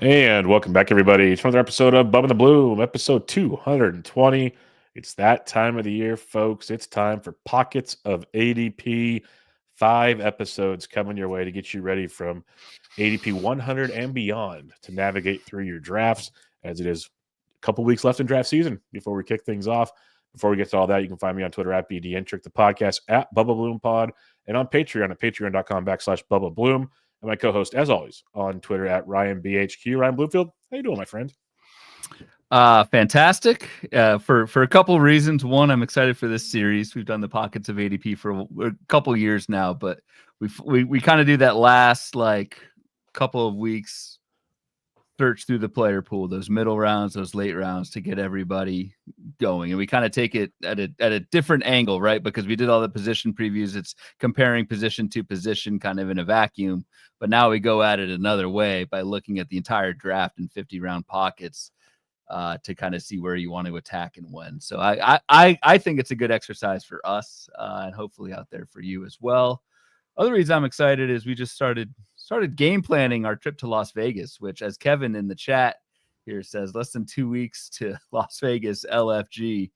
And welcome back, everybody, to another episode of Bubba the Bloom, episode 220. It's that time of the year, folks. It's time for Pockets of ADP. 5 episodes coming your way to get you ready from ADP 100 and beyond to navigate through your drafts, as it is a couple weeks left in draft season before we kick things off. Before we get to all that, you can find me on Twitter at BDentric, the podcast at Bubba Bloom Pod, and on Patreon at patreon.com/Bubba Bloom. And my co-host, as always, on Twitter at RyanBHQ. Ryan Bloomfield, how you doing, my friend? Fantastic. For a couple of reasons. One, I'm excited for this series. We've done the Pockets of ADP for a couple years now, but we kind of do that last couple of weeks search through the player pool, those middle rounds, those late rounds to get everybody going. And we kind of take it at a different angle, right? Because we did all the position previews. It's comparing position to position kind of in a vacuum. But now we go at it another way by looking at the entire draft in 50-round pockets to kind of see where you want to attack and when. So I think it's a good exercise for us and hopefully out there for you as well. Other reason I'm excited is we just started game planning our trip to Las Vegas, which, as Kevin in the chat here says, less than 2 weeks to Las Vegas LFG.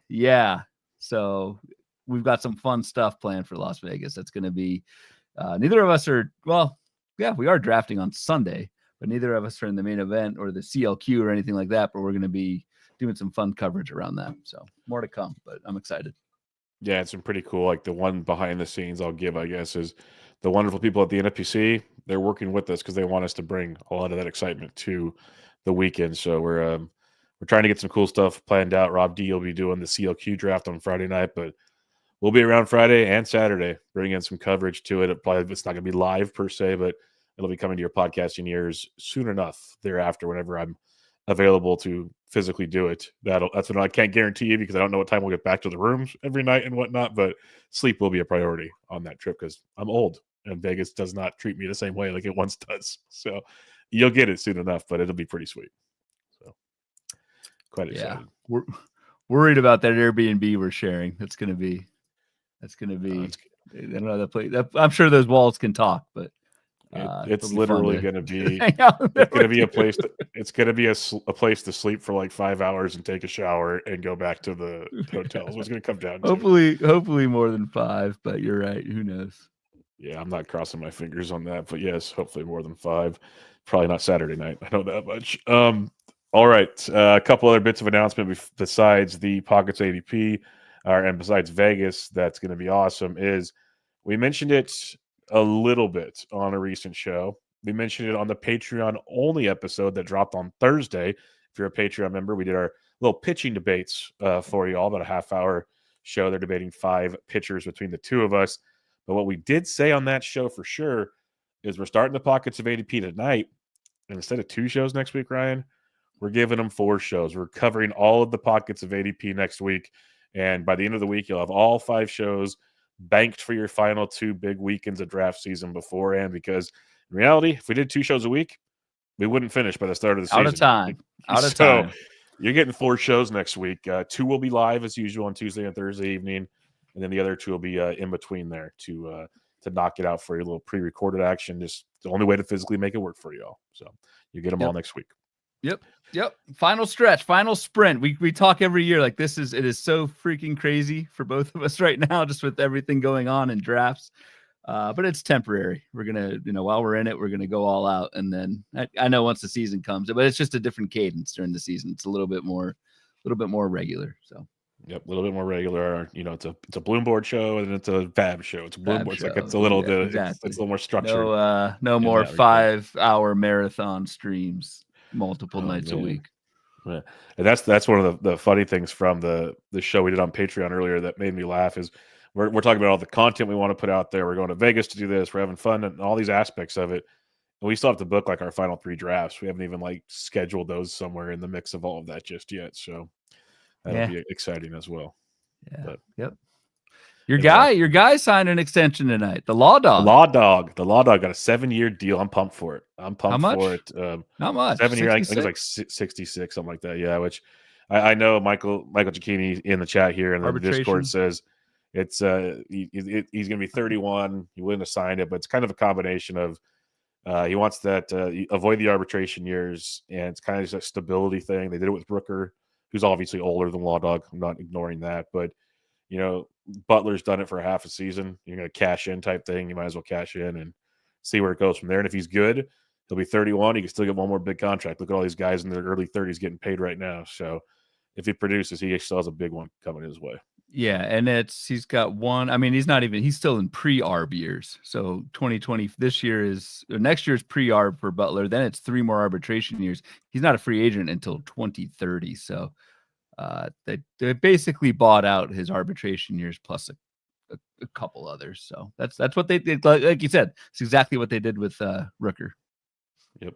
Yeah. So we've got some fun stuff planned for Las Vegas. That's going to be neither of us are, well, yeah, we are drafting on Sunday, but neither of us are in the main event or the CLQ or anything like that, but we're going to be doing some fun coverage around that. So more to come, but I'm excited. Yeah, it's been pretty cool. Like the one behind the scenes I'll give, I guess, is the wonderful people at the NFBC. They're working with us because they want us to bring a lot of that excitement to the weekend. So we're trying to get some cool stuff planned out. Rob D will be doing the CLQ draft on Friday night, but we'll be around Friday and Saturday, bringing some coverage to it. It's not going to be live per se, but it'll be coming to your podcasting ears soon enough thereafter, whenever I'm available to physically do it. That's what I can't guarantee you, because I don't know what time we'll get back to the rooms every night and whatnot, but sleep will be a priority on that trip because I'm old and Vegas does not treat me the same way like it once does. So you'll get it soon enough, but it'll be pretty sweet. So quite excited. Yeah. We're worried about that Airbnb we're sharing. That's going to be I don't know that place. I'm sure those walls can talk, but it's literally going to be a place. It's going to be a place to sleep for like 5 hours and take a shower and go back to the hotels. What's going to come down to? Hopefully more than 5. But you're right. Who knows? Yeah, I'm not crossing my fingers on that. But yes, hopefully more than 5. Probably not Saturday night. I know that much. All right, a couple other bits of announcement besides the Pockets ADP, and besides Vegas. That's going to be awesome. Is we mentioned it a little bit on a recent show. We mentioned it on the Patreon only episode that dropped on Thursday. If you're a Patreon member, we did our little pitching debates for you all, about a half-hour show. They're debating 5 pitchers between the two of us. But what we did say on that show for sure is we're starting the Pockets of ADP tonight, and instead of 2 shows next week, Ryan, we're giving them 4 shows. We're covering all of the Pockets of ADP next week, and by the end of the week, you'll have all 5 shows banked for your final 2 big weekends of draft season beforehand, because in reality, if we did 2 shows a week, we wouldn't finish by the start of the season. Out of time. You're getting 4 shows next week. 2 will be live as usual on Tuesday and Thursday evening, and then the other 2 will be in between there to knock it out for your little pre-recorded action. Just the only way to physically make it work for you all. So you get them all next week. Yep. Final stretch, final sprint. We talk every year like it is so freaking crazy for both of us right now, just with everything going on in drafts. But it's temporary. We're going to, while we're in it, we're going to go all out. And then I know once the season comes, but it's just a different cadence during the season. It's a little bit more regular. So. Yep, a little bit more regular. It's a Bloomboard show and it's a BAB show. It's a Bloomboard. It's a little bit. Exactly. It's a little more structured. No more 5-hour marathon streams multiple nights a week. Yeah. And that's one of the funny things from the show we did on Patreon earlier that made me laugh is we're talking about all the content we want to put out there. We're going to Vegas to do this. We're having fun and all these aspects of it. And we still have to book like our final 3 drafts. We haven't even scheduled those somewhere in the mix of all of that just yet. So that'll be exciting as well. Yeah. But, yep. Your guy signed an extension tonight. The Law Dog got a 7-year deal. I'm pumped for it. For it. Not much. 7 years. I think it was like 66, something like that. Yeah. Which I know Michael Cicchini in the chat here in the Discord says it's he's going to be 31. He wouldn't have signed it, but it's kind of a combination of He wants that avoid the arbitration years, and it's kind of just a stability thing. They did it with Rooker, who's obviously older than Law Dog. I'm not ignoring that, but Butler's done it for half a season. You're going to cash in type thing. You might as well cash in and see where it goes from there. And if he's good, he'll be 31. He can still get one more big contract. Look at all these guys in their early 30s getting paid right now. So if he produces, he still has a big one coming his way. Yeah, and he's got one. I mean, he's still in pre-arb years. So 2020 next year is pre-arb for Butler. Then it's 3 more arbitration years. He's not a free agent until 2030. So they basically bought out his arbitration years plus a couple others. So that's what they did. Like you said, it's exactly what they did with Rooker. Yep.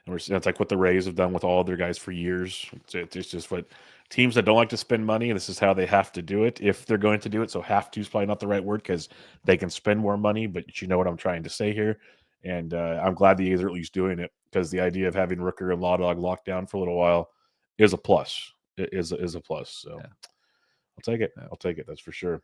And that's like what the Rays have done with all their guys for years. It's just what teams that don't like to spend money, this is how they have to do it if they're going to do it. So have to is probably not the right word because they can spend more money, but you know what I'm trying to say here. And I'm glad the A's are at least doing it because the idea of having Rooker and Law Dog locked down for a little while is a plus. It is a plus. So yeah. I'll take it. I'll take it. That's for sure.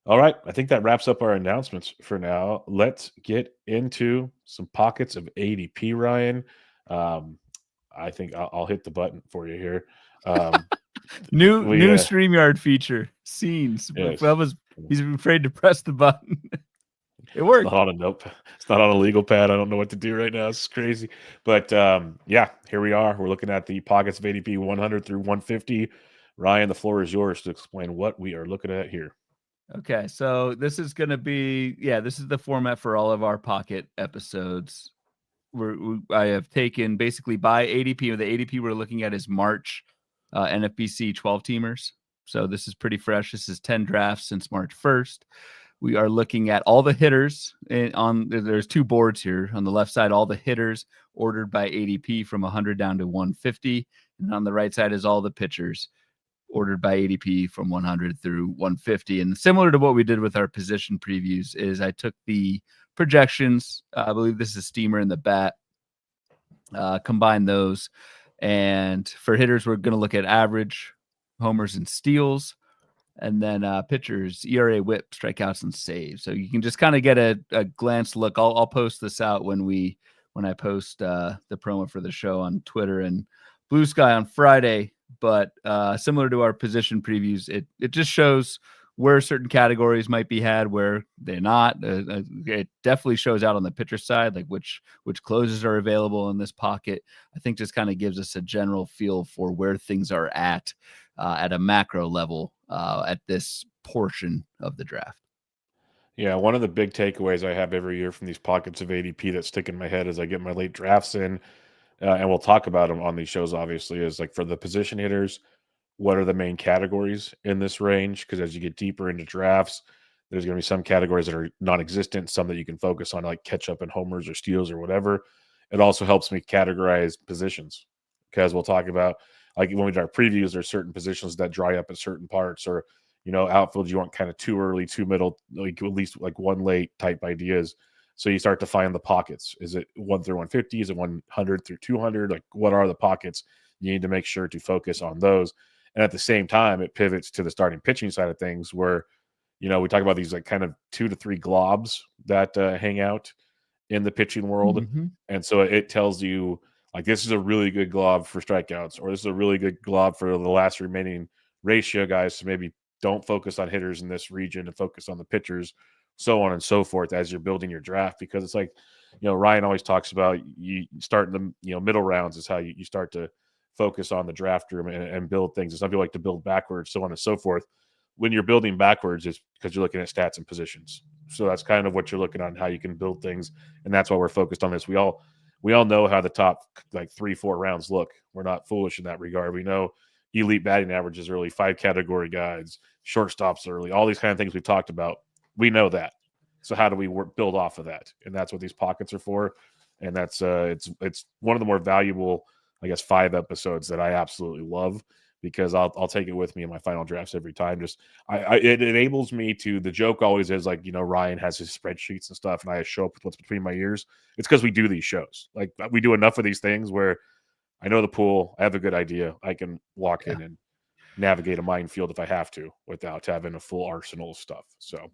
All right. I think that wraps up our announcements for now. Let's get into some pockets of ADP, Ryan. I think I'll hit the button for you here. New StreamYard feature scenes. Yes. He's afraid to press the button. It worked. It's not on a note. It's not on a legal pad. I don't know what to do right now. It's crazy. But yeah, here we are. We're looking at the pockets of ADP 100 through 150. Ryan, the floor is yours to explain what we are looking at here. Okay, so this is going to be, this is the format for all of our pocket episodes. I have taken basically by ADP, or the ADP we're looking at is March NFBC 12-teamers. So this is pretty fresh. This is 10 drafts since March 1st. We are looking at all the hitters there's 2 boards here. On the left side, all the hitters ordered by ADP from 100 down to 150. And on the right side is all the pitchers ordered by ADP from 100 through 150. And similar to what we did with our position previews is I took the projections. I believe this is Steamer and the Bat. Combine those. And for hitters, we're going to look at average, homers, and steals. And then pitchers, ERA, whip, strikeouts, and saves. So you can just kind of get a glance look. I'll post this out when I post the promo for the show on Twitter and Blue Sky on Friday. But similar to our position previews, it just shows where certain categories might be had, where they're not. It definitely shows out on the pitcher side, like which closes are available in this pocket. I think just kind of gives us a general feel for where things are at a macro level at this portion of the draft. Yeah, one of the big takeaways I have every year from these pockets of ADP that stick in my head as I get my late drafts in, and we'll talk about them on these shows, obviously, is like for the position hitters, what are the main categories in this range? Because as you get deeper into drafts, there's going to be some categories that are non-existent, some that you can focus on, like catch up in homers or steals or whatever. It also helps me categorize positions because we'll talk about, like when we do our previews, there's certain positions that dry up at certain parts, or outfield you want kind of 2 early, 2 middle, like at least like 1 late type ideas. So you start to find the pockets. Is it 1 through 150? Is it 100 through 200? Like what are the pockets? You need to make sure to focus on those. And at the same time, it pivots to the starting pitching side of things where, we talk about these like kind of 2 to 3 globs that hang out in the pitching world. Mm-hmm. And so it tells you like, this is a really good glob for strikeouts, or this is a really good glob for the last remaining ratio guys. So maybe don't focus on hitters in this region and focus on the pitchers, so on and so forth as you're building your draft. Because it's like, Ryan always talks about you start in the, middle rounds is how you start to focus on the draft room and build things. And some people like to build backwards, so on and so forth. When you're building backwards, it's because you're looking at stats and positions. So that's kind of what you're looking on, how you can build things. And that's why we're focused on this. We all know how the top like 3-4 rounds look. We're not foolish in that regard. We know elite batting averages early, 5 category guides, shortstops early, all these kind of things we talked about. We know that. So how do we build off of that? And that's what these pockets are for. And that's it's one of the more valuable, I guess, 5 episodes that I absolutely love, because I'll take it with me in my final drafts every time. Just it enables me to, the joke always is like, Ryan has his spreadsheets and stuff and I show up with what's between my ears. It's because we do these shows. Like we do enough of these things where I know the pool, I have a good idea. I can walk in and navigate a minefield if I have to without having a full arsenal of stuff. So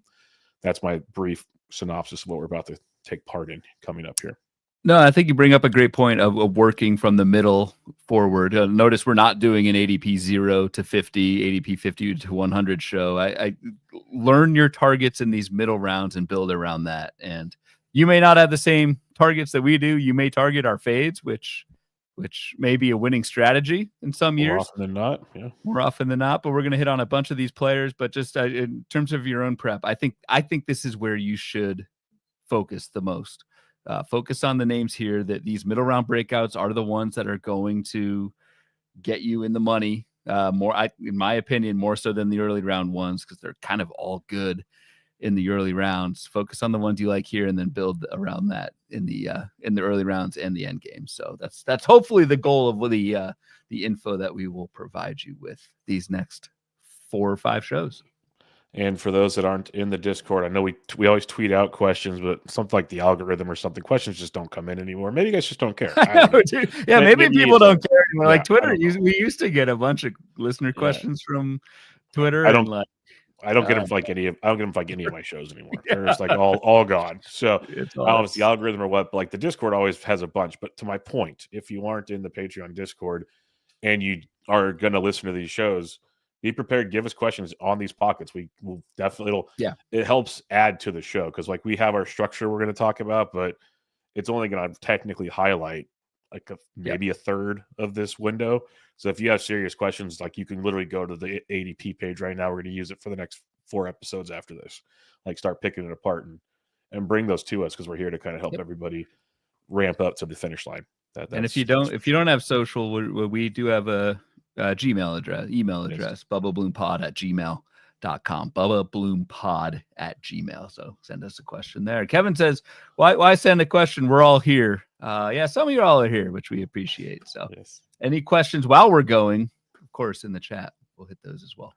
that's my brief synopsis of what we're about to take part in coming up here. No, I think you bring up a great point of working from the middle forward. Notice we're not doing an ADP 0 to 50, ADP 50 to 100 show. I learn your targets in these middle rounds and build around that. And you may not have the same targets that we do. You may target our fades, which may be a winning strategy in some years. More often than not, yeah. More often than not, but we're going to hit on a bunch of these players. But just in terms of your own prep, I think this is where you should focus the most. Focus on the names here, that these middle round breakouts are the ones that are going to get you in the money in my opinion, more so than the early round ones, because they're kind of all good in the early rounds. Focus on the ones you like here and then build around that in the early rounds and the end game. So that's hopefully the goal of the info that we will provide you with these next 4 or 5 shows. And for those that aren't in the Discord, I know we always tweet out questions, but something like the algorithm or something, questions just don't come in anymore. Maybe you guys just don't care. Yeah, maybe people don't care anymore. Yeah, like Twitter, we used to get a bunch of listener questions from Twitter. I don't get them for like any of my shows anymore. They're just like all gone. So I don't know if it's the algorithm or what, but like the Discord always has a bunch. But to my point, if you aren't in the Patreon Discord and you are going to listen to these shows, be prepared. Give us questions on these pockets. We will definitely. It helps add to the show, because like we have our structure we're going to talk about, but it's only going to technically highlight like maybe a third of this window. So if you have serious questions, like you can literally go to the ADP page right now. We're going to use it for the next 4 episodes after this. Like start picking it apart and bring those to us, because we're here to kind of help everybody ramp up to the finish line. And if you don't have social, we do have a email address, bubbabloom.pod@gmail.com, bubbabloom.pod@gmail. So send us a question there. Kevin says, why send a question? We're all here. Some of you all are here, which we appreciate. So any questions while we're going, of course, in the chat, we'll hit those as well.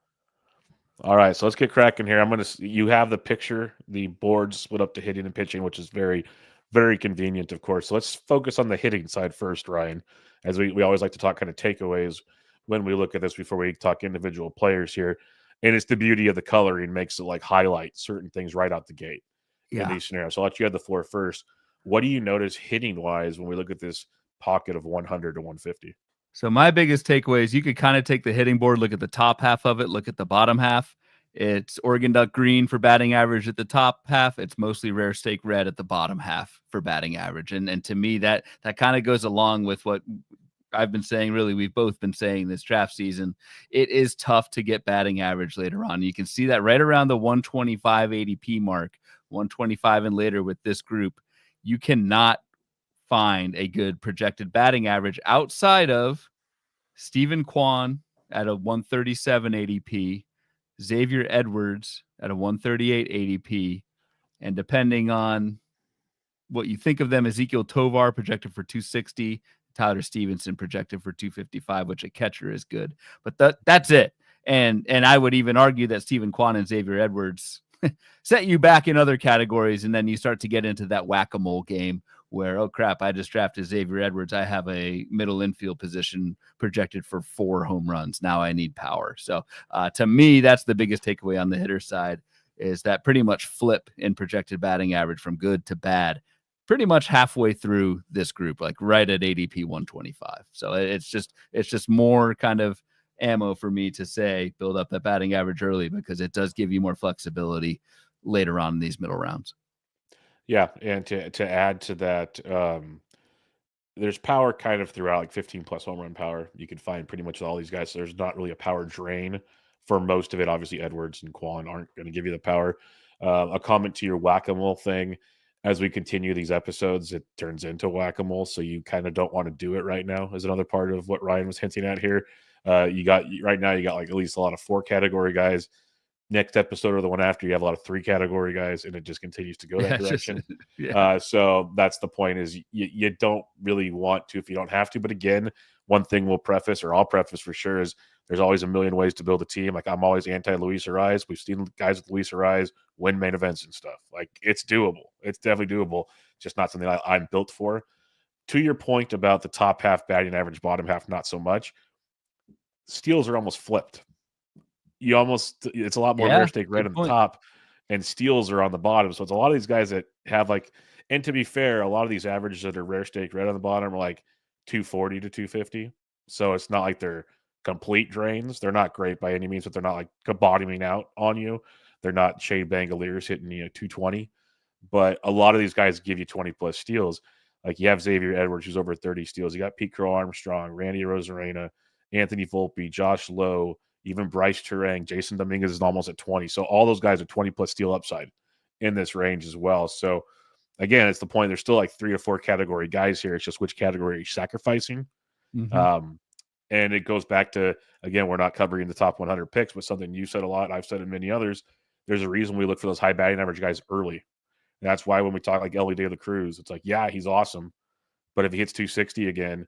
All right, so let's get cracking here. You have the picture, the board split up to hitting and pitching, which is very, very convenient, of course. So let's focus on the hitting side first, Ryan, as we always like to talk kind of takeaways when we look at this before we talk individual players here. And it's the beauty of the coloring makes it like highlight certain things right out the gate in these scenarios. So I'll let you have the floor first. What do you notice hitting wise when we look at this pocket of 100 to 150? So my biggest takeaway is you could kind of take the hitting board, look at the top half of it, look at the bottom half. It's Oregon Duck green for batting average at the top half. It's mostly Rare Steak red at the bottom half for batting average. And to me, that kind of goes along with what I've been saying. Really, we've both been saying this draft season. It is tough to get batting average later on. You can see that right around the 125 ADP mark, 125 and later with this group. You cannot find a good projected batting average outside of Stephen Kwan at a 137 ADP, Xavier Edwards at a 138 ADP, and depending on what you think of them, Ezekiel Tovar projected for 260, Tyler Stevenson projected for 255, which a catcher is good. But that's it. And I would even argue that Stephen Kwan and Xavier Edwards set you back in other categories, and then you start to get into that whack-a-mole game where, oh crap, I just drafted Xavier Edwards. I have a middle infield position projected for 4 home runs. Now I need power. So to me, that's the biggest takeaway on the hitter side, is that pretty much flip in projected batting average from good to bad pretty much halfway through this group, like right at ADP 125. So it's just more kind of ammo for me to say build up that batting average early, because it does give you more flexibility later on in these middle rounds. Yeah, and to add to that, there's power kind of throughout, like 15 plus home run power. You can find pretty much all these guys. So there's not really a power drain for most of it. Obviously, Edwards and Kwan aren't going to give you the power. A comment to your whack-a-mole thing. As we continue these episodes, it turns into whack-a-mole. So you kind of don't want to do it right now, is another part of what Ryan was hinting at here. You got like at least a lot of 4 category guys. Next episode or the one after, you have a lot of 3 category guys, and it just continues to go that direction. So that's the point, is you don't really want to if you don't have to. But again, one thing I'll preface for sure, is there's always a million ways to build a team. Like, I'm always anti Luis Ariz. We've seen guys with Luis Ariz win main events and stuff. Like, it's doable. It's definitely doable. Just not something I'm built for. To your point about the top half batting average, bottom half not so much. Steals are almost flipped. It's a lot more Rare Steak red on the top, and steals are on the bottom. So it's a lot of these guys that have, like, And to be fair, a lot of these averages that are rare stake red on the bottom are like 240 to 250. So it's not like they're complete drains. They're not great by any means, but they're not like bottoming out on you. They're not Shade Bangaliers hitting 220. But a lot of these guys give you 20 plus steals. Like you have Xavier Edwards, who's over 30 steals. You got Pete Crow Armstrong, Randy Rosarena, Anthony Volpe, Josh Lowe, even Bryce Turang, Jason Dominguez is almost at 20. So all those guys are 20 plus steal upside in this range as well. So again, it's the point. There's still like 3 or 4 category guys here. It's just which category are you sacrificing? Mm-hmm. And it goes back to, again, we're not covering the top 100 picks, but something you said a lot, I've said in many others, there's a reason we look for those high batting average guys early. And that's why when we talk like Ellie De La Cruz, it's like, yeah, he's awesome. But if he hits 260 again,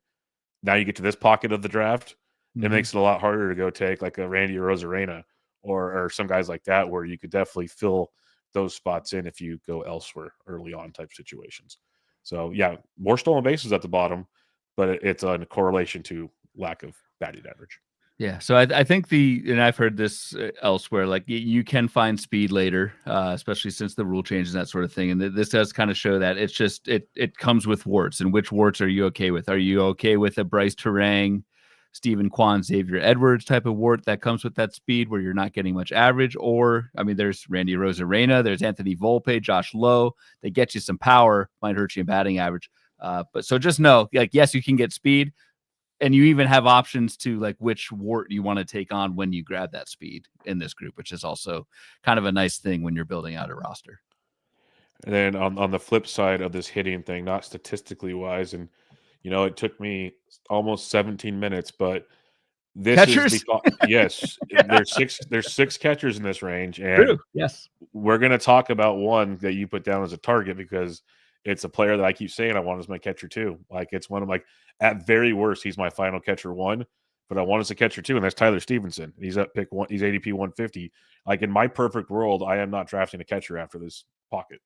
now you get to this pocket of the draft, Mm-hmm. it makes it a lot harder to go take like a Randy Rosarena or some guys like that, where you could definitely fill those spots in if you go elsewhere early on type situations. So yeah, more stolen bases at the bottom, but it's a correlation to lack of batting average. Yeah, so I think and I've heard this elsewhere, like you can find speed later, especially since the rule changes and that sort of thing. And this does kind of show that it's just it comes with warts. And which warts are you okay with? Are you okay with a Bryce Turang, Stephen Kwan, Xavier Edwards type of wart that comes with that speed where you're not getting much average? Or I mean, there's Randy Rosarena, there's Anthony Volpe, Josh Lowe. They get you some power, might hurt you in batting average. But so just know, like, yes, you can get speed. And you even have options to like which wart you want to take on when you grab that speed in this group, which is also kind of a nice thing when you're building out a roster. And then on the flip side of this hitting thing, not statistically wise, and it took me almost 17 minutes, but this Catchers? is yes, there's 6 catchers in this range, and True. Yes, we're going to talk about one that you put down as a target because it's a player that I keep saying I want as my catcher too. Like it's one of like at very worst, he's my final catcher 1, but I want as a catcher 2, and that's Tyler Stevenson. He's at pick 1. He's ADP 150. Like in my perfect world, I am not drafting a catcher after this pocket.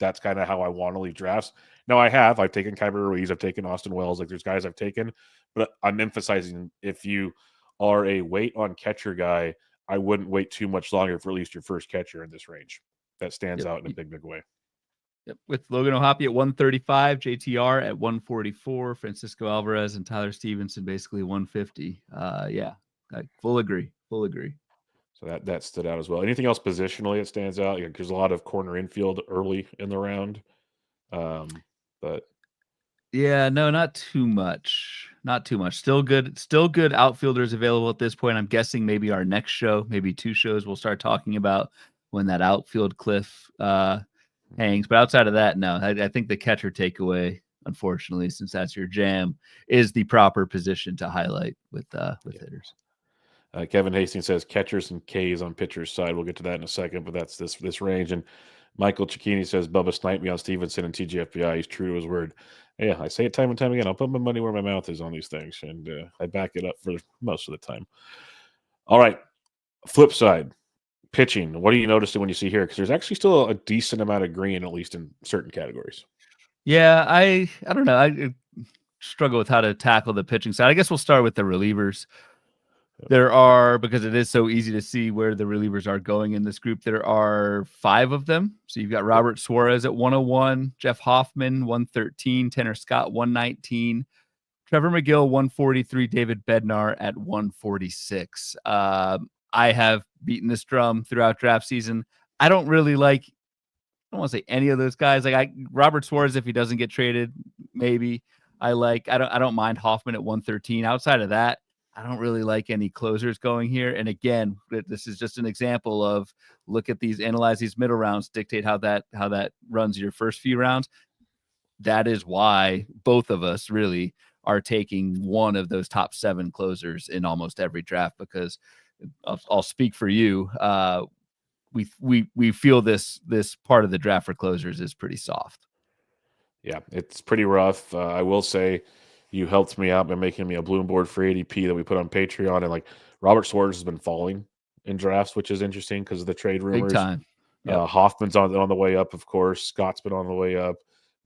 That's kind of how I want to leave drafts. Now I've taken Kyber Ruiz, I've taken Austin Wells. Like there's guys I've taken, but I'm emphasizing if you are a wait on catcher guy, I wouldn't wait too much longer for at least your first catcher in this range. That stands out in a big way. Yep. With Logan O'Hoppe at 135, JTR at 144, Francisco Alvarez and Tyler Stevenson basically 150. Yeah, I full agree. So that stood out as well. Anything else positionally that stands out? Yeah, there's a lot of corner infield early in the round, but yeah, no, not too much. Still good outfielders available at this point. I'm guessing maybe our next show, maybe 2 shows, we'll start talking about when that outfield cliff hangs. But outside of that, no, I think the catcher takeaway, unfortunately, since that's your jam, is the proper position to highlight with hitters. Kevin Hastings says catchers and K's on pitcher's side. We'll get to that in a second, but that's this range. And Michael Cicchini says Bubba sniped me on Stevenson and TGFBI. He's true to his word. Yeah, I say it time and time again. I'll put my money where my mouth is on these things, and I back it up for most of the time. All right, flip side, pitching. What are you noticing when you see here? Because there's actually still a decent amount of green, at least in certain categories. Yeah, I don't know. I struggle with how to tackle the pitching side. I guess we'll start with the relievers. There are, because it is so easy to see where the relievers are going in this group, there are 5 of them. So you've got Robert Suarez at 101, Jeff Hoffman 113, Tanner Scott 119, Trevor McGill 143, David Bednar at 146. I have beaten this drum throughout draft season. I don't really like, I don't want to say any of those guys. Like Robert Suarez, if he doesn't get traded, maybe I don't mind Hoffman at 113. Outside of that, I don't really like any closers going here. And again, this is just an example of analyze these middle rounds, dictate how that runs your first few rounds. That is why both of us really are taking one of those top 7 closers in almost every draft, because I'll speak for you. We feel this part of the draft for closers is pretty soft. Yeah, it's pretty rough. I will say you helped me out by making me a bloom board for ADP that we put on Patreon, and like Robert Suarez has been falling in drafts, which is interesting because of the trade rumors. Big time. Yep. Hoffman's on the way up, of course. Scott's been on the way up.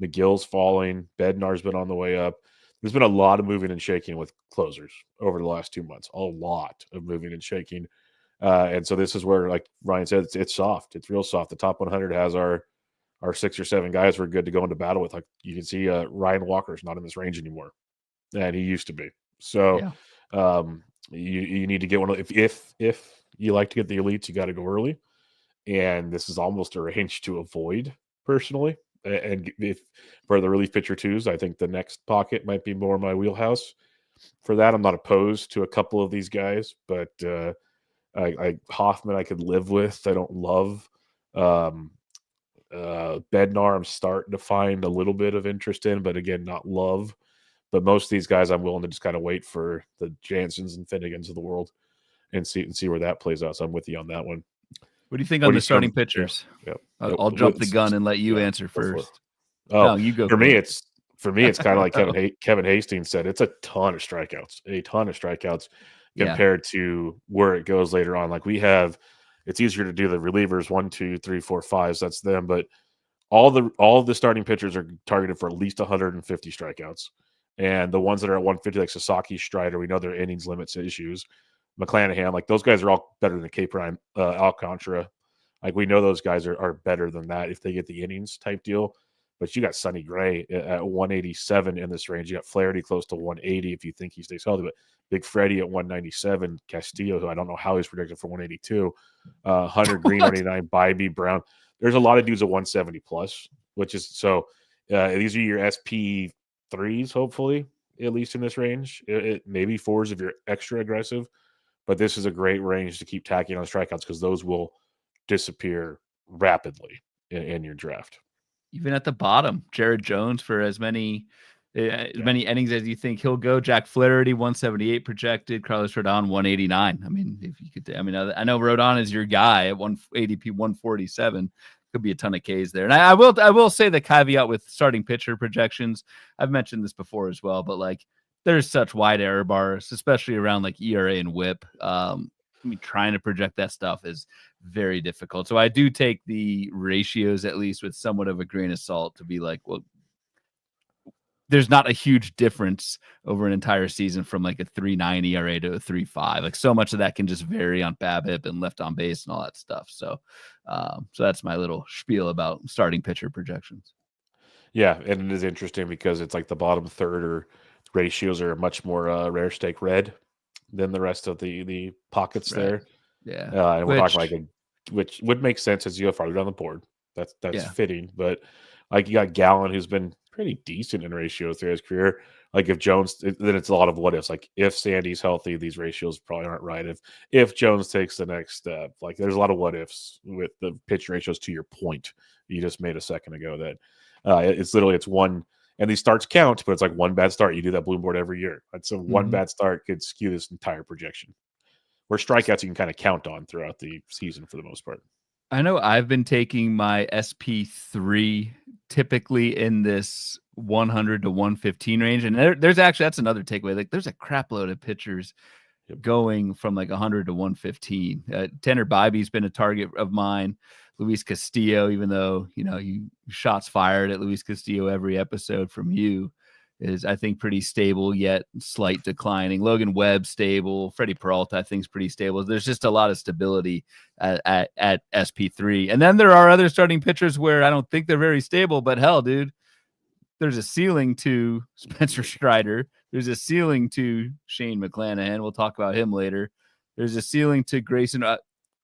McGill's falling. Bednar's been on the way up. There's been a lot of moving and shaking with closers over the last 2 months. A lot of moving and shaking. And so this is where, like Ryan said, it's soft. It's real soft. The top 100 has our our 6 or 7 guys we're good to go into battle with. Like you can see, Ryan Walker's not in this range anymore, and he used to be. So, Yeah. you need to get one of if you like to get the elites, you got to go early, and this is almost a range to avoid personally. And if for the relief pitcher twos, I think the next pocket might be more my wheelhouse. For that, I'm not opposed to a couple of these guys, but Hoffman I could live with. I don't love Bednar. I'm starting to find a little bit of interest in, but again, not love. But most of these guys, I'm willing to just kind of wait for the Jansons and Finnegans of the world and see where that plays out. So I'm with you on that one. What do you think What on do the you think on starting pitchers? yeah. I'll jump the gun and let you answer Go for it. first. Oh, No, you go for me, first. it's kind of like Kevin Hastings said. It's a ton of strikeouts Yeah. compared to where it goes later on. Like it's easier to do the relievers 1, 2, 3, 4, 5s. That's them, but all of the starting pitchers are targeted for at least 150 strikeouts, and the ones that are at 150, like Sasaki, Strider, we know their innings limits issues. McClanahan, like those guys are all better than K Prime, Alcantara. Like we know those guys are better than that if they get the innings type deal. But you got Sonny Gray at 187 in this range. You got Flaherty close to 180 if you think he stays healthy. But Big Freddie at 197, Castillo, who I don't know how he's predicted for 182, Hunter Green 189, Bybee, Brown. There's a lot of dudes at 170 plus, which is so. These are your SP3s, hopefully, at least in this range. Maybe 4s if you're extra aggressive. But this is a great range to keep tacking on strikeouts because those will disappear rapidly in your draft. Even at the bottom, Jared Jones for as many innings as you think he'll go. Jack Flaherty 178 projected. Carlos Rodon 189. I mean, if you could, I mean, I know Rodon is your guy at ADP 147. Could be a ton of Ks there. And I will say the caveat with starting pitcher projections. I've mentioned this before as well, but like there's such wide error bars, especially around like ERA and WHIP. I mean, trying to project that stuff is very difficult. So I do take the ratios at least with somewhat of a grain of salt to be like, well, there's not a huge difference over an entire season from like a 3.9 ERA to a 3.5. Like so much of that can just vary on BABIP and left on base and all that stuff. So, so that's my little spiel about starting pitcher projections. Yeah, and it is interesting because it's like the bottom third or ratios are much more rare stake red than the rest of the pockets there. Yeah, and we're talking like which would make sense as you go farther down the board. That's fitting, but like you got Gallen, who's been pretty decent in ratios through his career. Like if Jones, then it's a lot of what ifs. Like if Sandy's healthy, these ratios probably aren't right. If Jones takes the next step, like there's a lot of what ifs with the pitch ratios. To your point, you just made a second ago that it's one. And these starts count, but it's like one bad start. You do that bloom board every year. So one bad start could skew this entire projection. Where strikeouts you can kind of count on throughout the season for the most part. I know I've been taking my SP3 typically in this 100 to 115 range. And there's actually, that's another takeaway. Like there's a crap load of pitchers going from like 100 to 115. Tanner Bybee's been a target of mine. Luis Castillo, even though, you know, you shots fired at Luis Castillo every episode from you, is I think pretty stable yet slight declining. Logan Webb stable. Freddie Peralta I think is pretty stable. There's just a lot of stability at SP3. And then there are other starting pitchers where I don't think they're very stable, but hell, dude, there's a ceiling to Spencer Strider. There's a ceiling to Shane McClanahan. We'll talk about him later. There's a ceiling to Grayson.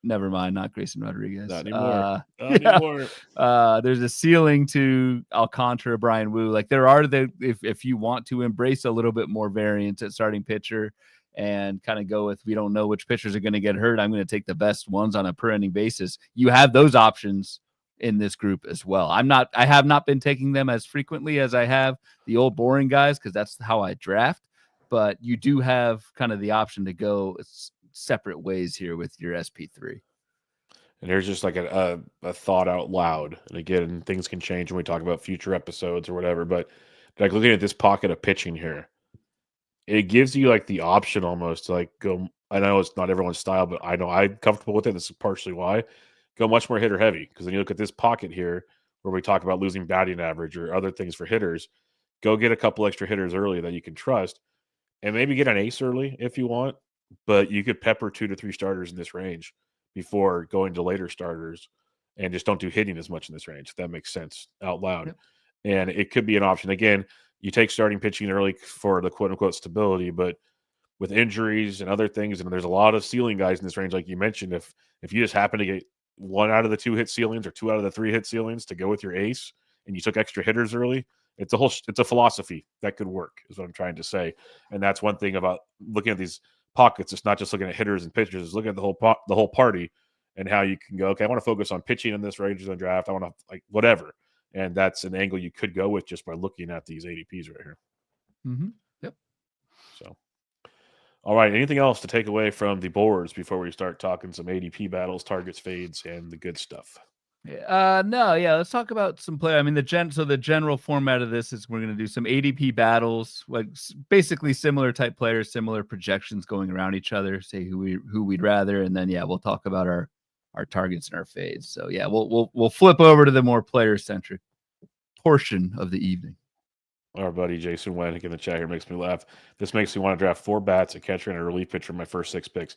Never mind, not Grayson Rodriguez. Not anymore. Anymore. There's a ceiling to Alcantara, Brian Wu. Like there are if you want to embrace a little bit more variance at starting pitcher and kind of go with, we don't know which pitchers are going to get hurt, I'm going to take the best ones on a per inning basis. You have those options in this group as well. I have not been taking them as frequently as I have the old boring guys, because that's how I draft. But you do have kind of the option to go separate ways here with your SP3. And here's just like a thought out loud. And again, things can change when we talk about future episodes or whatever. But like looking at this pocket of pitching here, it gives you like the option almost to like go. I know it's not everyone's style, but I know I'm comfortable with it. This is partially why. Go much more hitter heavy, because then you look at this pocket here where we talk about losing batting average or other things for hitters. Go get a couple extra hitters early that you can trust, and maybe get an ace early if you want. But you could pepper 2 to 3 starters in this range before going to later starters and just don't do hitting as much in this range. If that makes sense out loud. Yep. And it could be an option. Again, you take starting pitching early for the quote unquote stability, but with injuries and other things, and there's a lot of ceiling guys in this range, like you mentioned. If you just happen to get 1 out of the 2 hit ceilings or 2 out of the 3 hit ceilings to go with your ace, and you took extra hitters early, it's a philosophy that could work, is what I'm trying to say. And that's one thing about looking at these pockets. It's not just looking at hitters and pitchers; it's looking at the whole party and how you can go. Okay, I want to focus on pitching in this range in the draft. I want to like whatever, and that's an angle you could go with just by looking at these ADPs right here. Mm-hmm. Yep. So. All right. Anything else to take away from the boards before we start talking some ADP battles, targets, fades, and the good stuff? No, yeah. Let's talk about some play. I mean, the general format of this is we're going to do some ADP battles, like basically similar type players, similar projections going around each other. Say who we'd rather, and then we'll talk about our targets and our fades. So we'll flip over to the more player centric portion of the evening. Our buddy Jason Wennick in the chat here makes me laugh. This makes me want to draft 4 bats, a catcher, and a relief pitcher in my first 6 picks.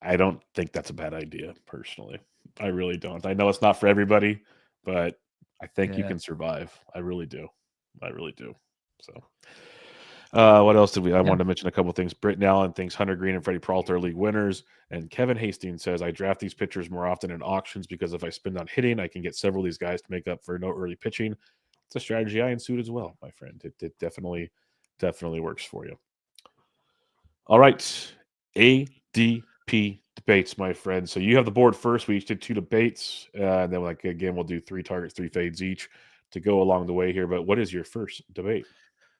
I don't think that's a bad idea, personally. I really don't. I know it's not for everybody, but I think you can survive. I really do. So, what else did we? I wanted to mention a couple of things. Britton Allen thinks Hunter Green and Freddie Peralta are league winners, and Kevin Hastings says I draft these pitchers more often in auctions because if I spend on hitting, I can get several of these guys to make up for no early pitching. It's a strategy I ensued as well, my friend. It definitely works for you. All right, ADP debates, my friend. So you have the board first. We each did 2 debates, and then again we'll do 3 targets, 3 fades each to go along the way here. But what is your first debate?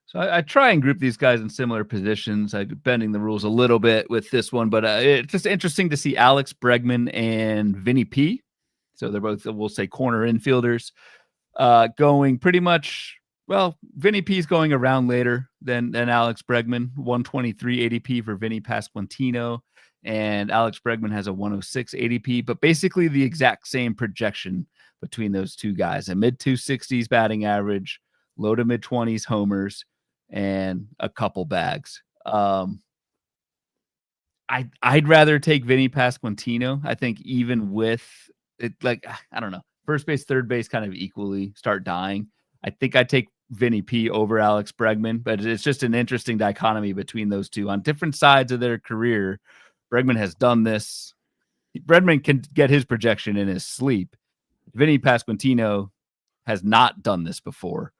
So I try and group these guys in similar positions. I'm bending the rules a little bit with this one, but it's just interesting to see Alex Bregman and Vinny P. So they're both, we'll say, corner infielders. Going pretty much, Vinny P is going around later than Alex Bregman, 123 ADP for Vinny Pasquantino, and Alex Bregman has a 106 ADP, but basically the exact same projection between those two guys, a mid 260s batting average, low to mid 20s homers, and a couple bags. I'd rather take Vinny Pasquantino. I think even with it, I don't know, first base, third base kind of equally start dying. I think I'd take Vinny P over Alex Bregman, but it's just an interesting dichotomy between those two on different sides of their career. Bregman has done this. Bregman can get his projection in his sleep. Vinny Pasquantino has not done this before.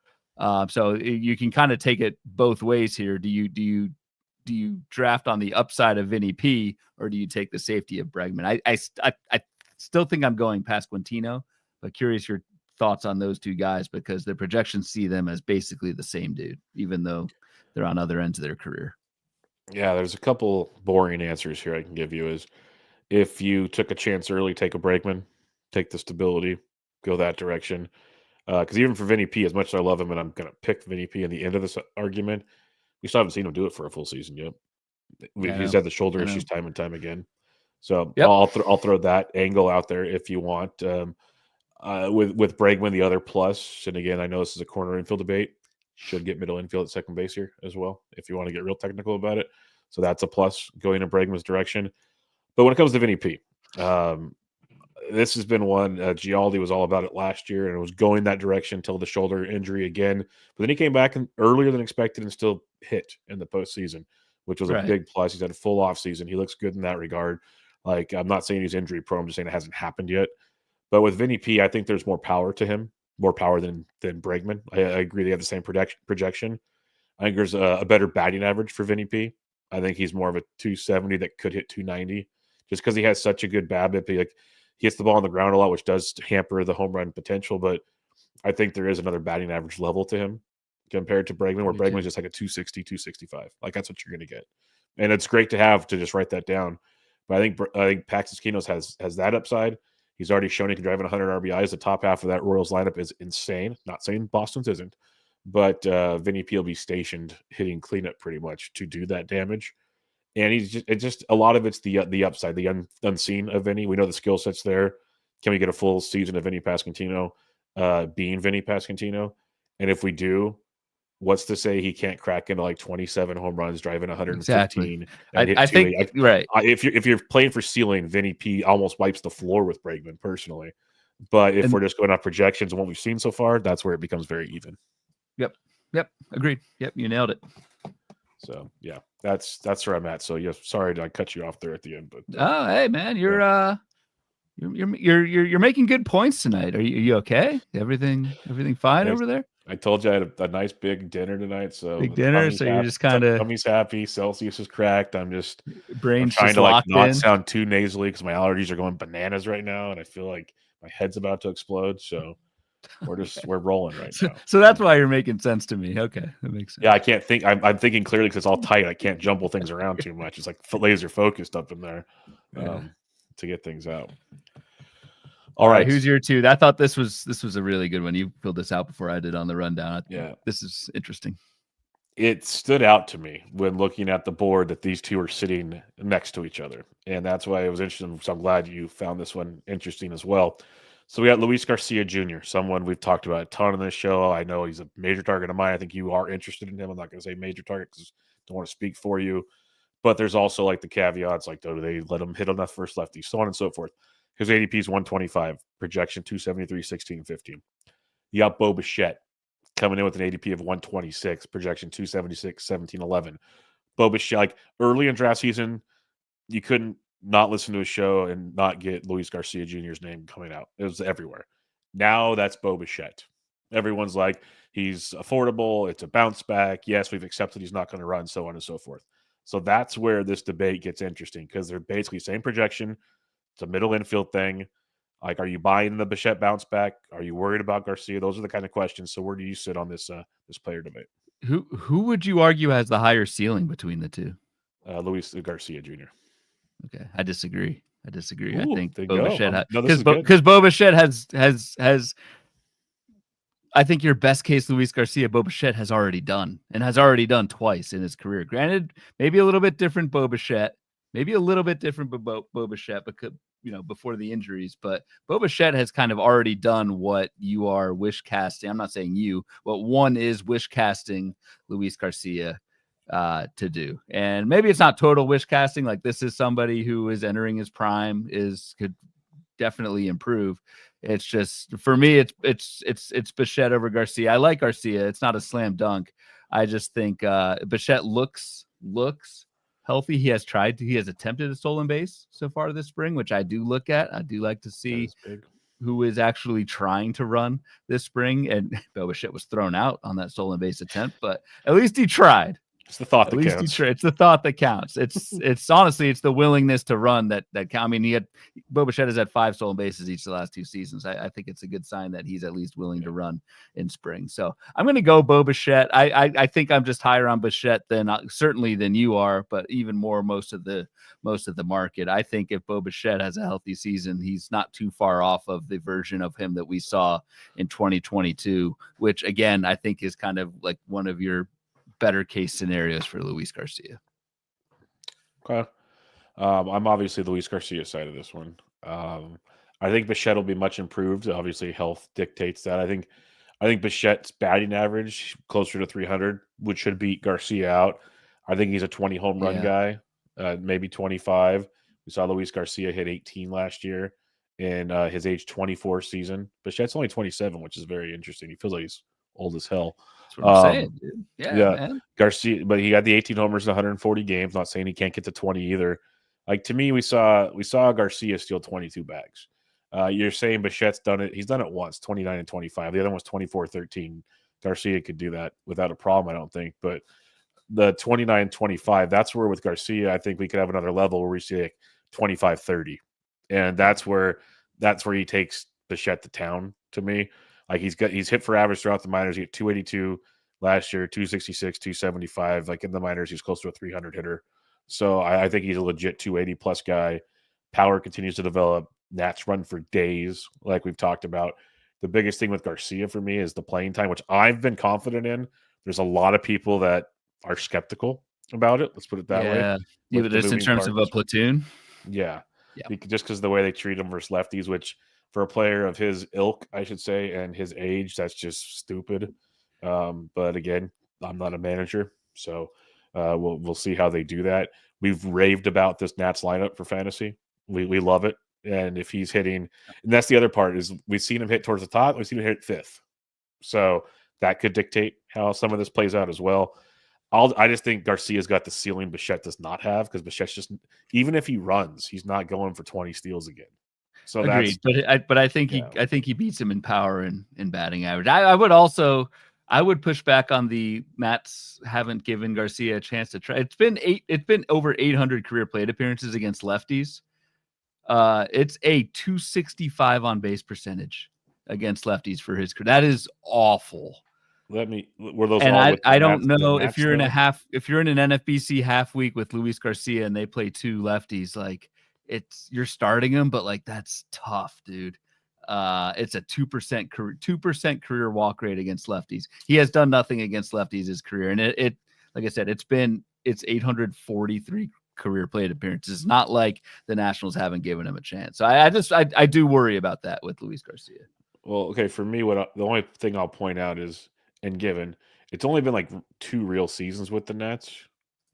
So you can kind of take it both ways here. Do you draft on the upside of Vinny P, or do you take the safety of Bregman? I still think I'm going Pasquantino, but curious your thoughts on those two guys because the projections see them as basically the same dude, even though they're on other ends of their career. Yeah, there's a couple boring answers here I can give you. Is if you took a chance early, take a Bregman, take the stability, go that direction. Because even for Vinny P, as much as I love him, and I'm going to pick Vinny P in the end of this argument, we still haven't seen him do it for a full season yet. He's had the shoulder issues time and time again. So I'll throw that angle out there if you want. With Bregman, the other plus, and again, I know this is a corner infield debate, should get middle infield at second base here as well, if you want to get real technical about it. So that's a plus going in Bregman's direction. But when it comes to Vinny P, this has been one. Gialdi was all about it last year, and it was going that direction until the shoulder injury again. But then he came back earlier than expected and still hit in the postseason, which was a big plus. He's had a full offseason. He looks good in that regard. Like, I'm not saying he's injury prone. I'm just saying it hasn't happened yet. But with Vinny P, I think there's more power to him, more power than Bregman. I agree they have the same projection. I think there's a better batting average for Vinny P. I think he's more of a 270 that could hit 290 just because he has such a good BABIP. He hits the ball on the ground a lot, which does hamper the home run potential. But I think there is another batting average level to him compared to Bregman, where Bregman's just like a 260, 265. Like, that's what you're going to get. And it's great to have to just write that down. But I think Pasquantino has that upside. He's already shown he can drive in 100 RBIs. The top half of that Royals lineup is insane. Not saying Boston's isn't. But Vinny P will be stationed hitting cleanup pretty much to do that damage. And it's just a lot of it's the upside, the unseen of Vinny. We know the skill set's there. Can we get a full season of Vinny Pasquantino being Vinny Pasquantino? And if we do, what's to say he can't crack into like 27 home runs, driving 115? Exactly. I think right. If you're playing for ceiling, Vinny P almost wipes the floor with Bregman personally. But if we're just going off projections and what we've seen so far, that's where it becomes very even. Yep. Agreed. Yep. You nailed it. So yeah, that's where I'm at. So yeah, sorry I cut you off there at the end, but oh, hey man, you're making good points tonight. Are you okay? Everything fine over there? I told you I had a nice big dinner tonight. So big dinner. So you're just kind of tummy's happy. Celsius is cracked. I'm brain's trying just to like locked not in. sound too nasally because my allergies are going bananas right now, and I feel like my head's about to explode. So we're rolling right now. So that's why you're making sense to me. Okay, that makes sense. Yeah, I can't think. I'm thinking clearly because it's all tight. I can't jumble things around too much. It's like laser focused up in there to get things out. All right, who's your two? I thought this was a really good one. You filled this out before I did on the rundown. Yeah, this is interesting. It stood out to me when looking at the board that these two are sitting next to each other, and that's why it was interesting. So I'm glad you found this one interesting as well. So we got Luis Garcia Jr., someone we've talked about a ton on this show. I know he's a major target of mine. I think you are interested in him. I'm not going to say major target because I don't want to speak for you. But there's also like the caveats, like do they let him hit on that first lefty, so on and so forth. His ADP is 125, projection 273, 16, 15. You got Bo Bichette coming in with an ADP of 126, projection 276, 17, 11. Bo Bichette, like early in draft season, you couldn't not listen to a show and not get Luis Garcia Jr.'s name coming out. It was everywhere. Now that's Bo Bichette. Everyone's like, he's affordable. It's a bounce back. Yes, we've accepted he's not going to run, so on and so forth. So that's where this debate gets interesting because they're basically same projection. It's a middle infield thing. Like, are you buying the Bichette bounce back? Are you worried about Garcia? Those are the kind of questions. So where do you sit on this this player debate? Who would you argue has the higher ceiling between the two? Luis Garcia Jr. Okay, I disagree. Ooh, I think Bo Bichette because Bo Bichette has. I think your best case Luis Garcia, Bo Bichette has already done twice in his career. Granted, maybe a little bit different Bo Bichette, Bo Bichette because before the injuries, but Bo Bichette has kind of already done what you are wish casting. I'm not saying you, but one is wish casting Luis Garcia to do. And maybe it's not total wish casting. Like this is somebody who is entering his prime, could definitely improve. It's just for me, it's Bichette over Garcia. I like Garcia. It's not a slam dunk. I just think Bichette looks healthy. He has attempted a stolen base so far this spring, which I do look at. I do like to see who is actually trying to run this spring. And Bichette was thrown out on that stolen base attempt, but at least he tried. It's the thought that counts. It's the thought that counts. It's honestly, it's the willingness to run that counts. I mean, Bo Bichette has had 5 stolen bases each of the last 2 seasons. I think it's a good sign that he's at least willing to run in spring. So I'm going to go Bo Bichette. I think I'm just higher on Bichette certainly than you are, but even more most of the market. I think if Bo Bichette has a healthy season, he's not too far off of the version of him that we saw in 2022, which again I think is kind of like one of your better case scenarios for Luis Garcia. Okay. I'm obviously the Luis Garcia side of this one. I think Bichette will be much improved. Obviously, health dictates that. I think Bichette's batting average closer to 300, which should beat Garcia out. I think he's a 20 home run guy, maybe 25. We saw Luis Garcia hit 18 last year in his age 24 season. Bichette's only 27, which is very interesting. He feels like he's old as hell. That's what I'm saying, dude. Yeah, man. Garcia, but he got the 18 homers in 140 games. Not saying he can't get to 20 either. Like to me, we saw Garcia steal 22 bags. You're saying Bichette's done it. He's done it once, 29 and 25. The other one was 24-13. Garcia could do that without a problem, I don't think. But the 29-25, that's where with Garcia, I think we could have another level where we see like 25-30, and that's where he takes Bichette to town to me. Like he's hit for average throughout the minors. He hit 282 last year, 266, 275. Like in the minors, he's close to a 300 hitter. So I think he's a legit 280 plus guy. Power continues to develop. Nats run for days, like we've talked about. The biggest thing with Garcia for me is the playing time, which I've been confident in. There's a lot of people that are skeptical about it. Let's put it that way. Yeah, just in terms of a platoon. Yeah. Just because of the way they treat him versus lefties, which for a player of his ilk, I should say, and his age, that's just stupid. But again, I'm not a manager, so we'll see how they do that. We've raved about this Nats lineup for fantasy. We love it. And if he's hitting, and that's the other part, is we've seen him hit towards the top, we've seen him hit fifth. So that could dictate how some of this plays out as well. I just think Garcia's got the ceiling Bichette does not have, because Bichette's just, even if he runs, he's not going for 20 steals again. So agreed. But I think he beats him in power and in batting average. I would push back on the Mats haven't given Garcia a chance to try. It's been over 800 career plate appearances against lefties. It's a 265 on base percentage against lefties for his career. That is awful. Were those? And all I don't know if you're in an NFBC half week with Luis Garcia and they play two lefties, like you're starting them, but like that's tough, dude. It's a 2% career walk rate against lefties. He has done nothing against lefties his career, and it like I said, it's 843 career plate appearances. It's not like the Nationals haven't given him a chance. So I do worry about that with Luis Garcia. Well, okay, for me, the only thing I'll point out is, and given it's only been like 2 real seasons with the Nats,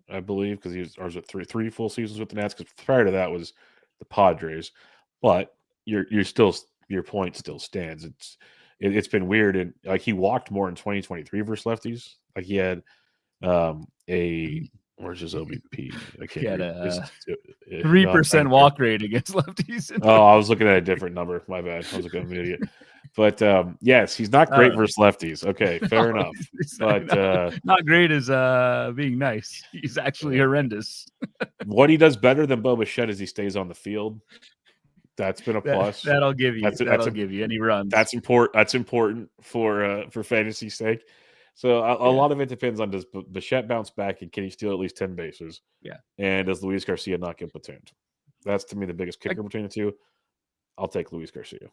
I believe, because was it three full seasons with the Nats? Because prior to that was the Padres. But you're still, your point still stands. It's been weird, and like he walked more in 2023 versus lefties. Like he had where's his OBP? I can't. He had a 3% walk rate against lefties. Oh, I was looking at a different number. My bad. I was looking at an idiot. But yes, he's not great versus lefties. Okay, fair enough. But not great is being nice. He's actually horrendous. What he does better than Bo Bichette is he stays on the field. That's been a plus. That'll give you. That'll give you. And he runs. That's important for fantasy sake. So a lot of it depends on, does Bichette bounce back and can he steal at least 10 bases? Yeah. And does Luis Garcia not get platooned? That's, to me, the biggest kicker between the two. I'll take Luis Garcia.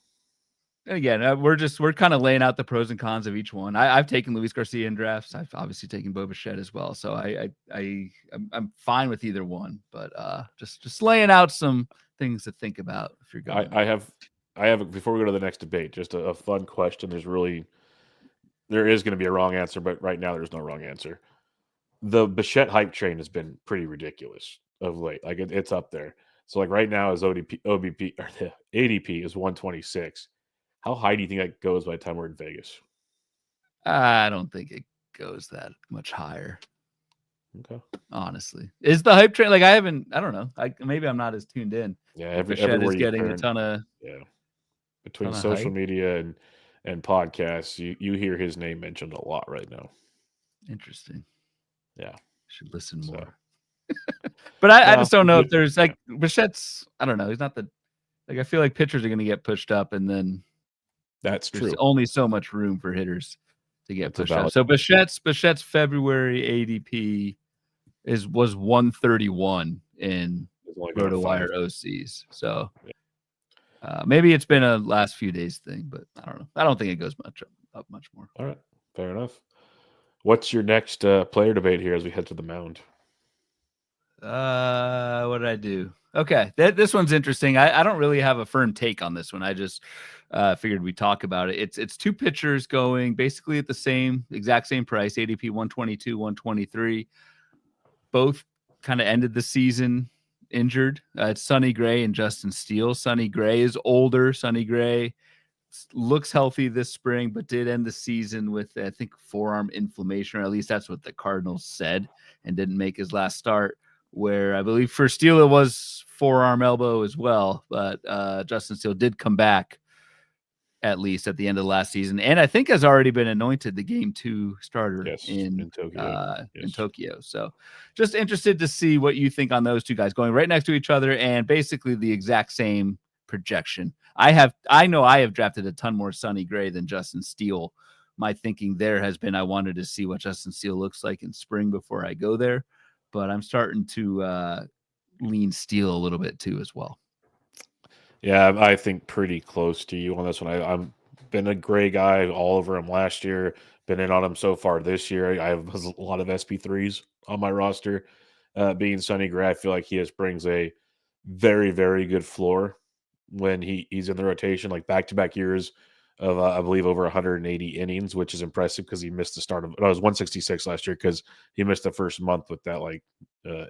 Again, we're kind of laying out the pros and cons of each one. I've taken Luis Garcia in drafts. I've obviously taken Bo Bichette as well. So I'm fine with either one, but just laying out some things to think about if you're going. I have before we go to the next debate, just a fun question. There is going to be a wrong answer, but right now there's no wrong answer. The Bichette hype train has been pretty ridiculous of late. Like it's up there. So like right now his ADP is 126. How high do you think that goes by the time we're in Vegas? I don't think it goes that much higher. Okay. Honestly, is the hype train, like I don't know. Maybe I'm not as tuned in. Yeah, everywhere is getting a ton of between social media and podcasts, you hear his name mentioned a lot right now. Interesting. Yeah, should listen more. But I just don't know if there's like Bichette's. I don't know. He's not I feel like pitchers are going to get pushed up, and then that's true. There's only so much room for hitters to get pushed up. So Bichette's February ADP was 131 in RotoWire OCs. So maybe it's been a last few days thing, but I don't know. I don't think it goes up much more. All right, fair enough. What's your next player debate here as we head to the mound? What did I do? Okay, this one's interesting. I don't really have a firm take on this one. I just figured we'd talk about it. It's two pitchers going basically at the exact same price, ADP 122, 123. Both kind of ended the season injured. It's Sonny Gray and Justin Steele. Sonny Gray is older. Sonny Gray looks healthy this spring, but did end the season with, I think, forearm inflammation, or at least that's what the Cardinals said, and didn't make his last start. Where I believe for Steele it was forearm elbow as well, but Justin Steele did come back at least at the end of last season, and I think has already been anointed the Game 2 starter in Tokyo. So just interested to see what you think on those two guys going right next to each other and basically the exact same projection. I know I have drafted a ton more Sonny Gray than Justin Steele. My thinking there has been I wanted to see what Justin Steele looks like in spring before I go there. But I'm starting to lean Steele a little bit too as well. Yeah, I think pretty close to you on this one. I've been a Gray guy all over him last year. Been in on him so far this year. I have a lot of SP3s on my roster. Being Sonny Gray, I feel like he just brings a very, very good floor when he's in the rotation, like back-to-back years of, I believe, over 180 innings, which is impressive because he missed the start of it. I was 166 last year because he missed the first month with that, like,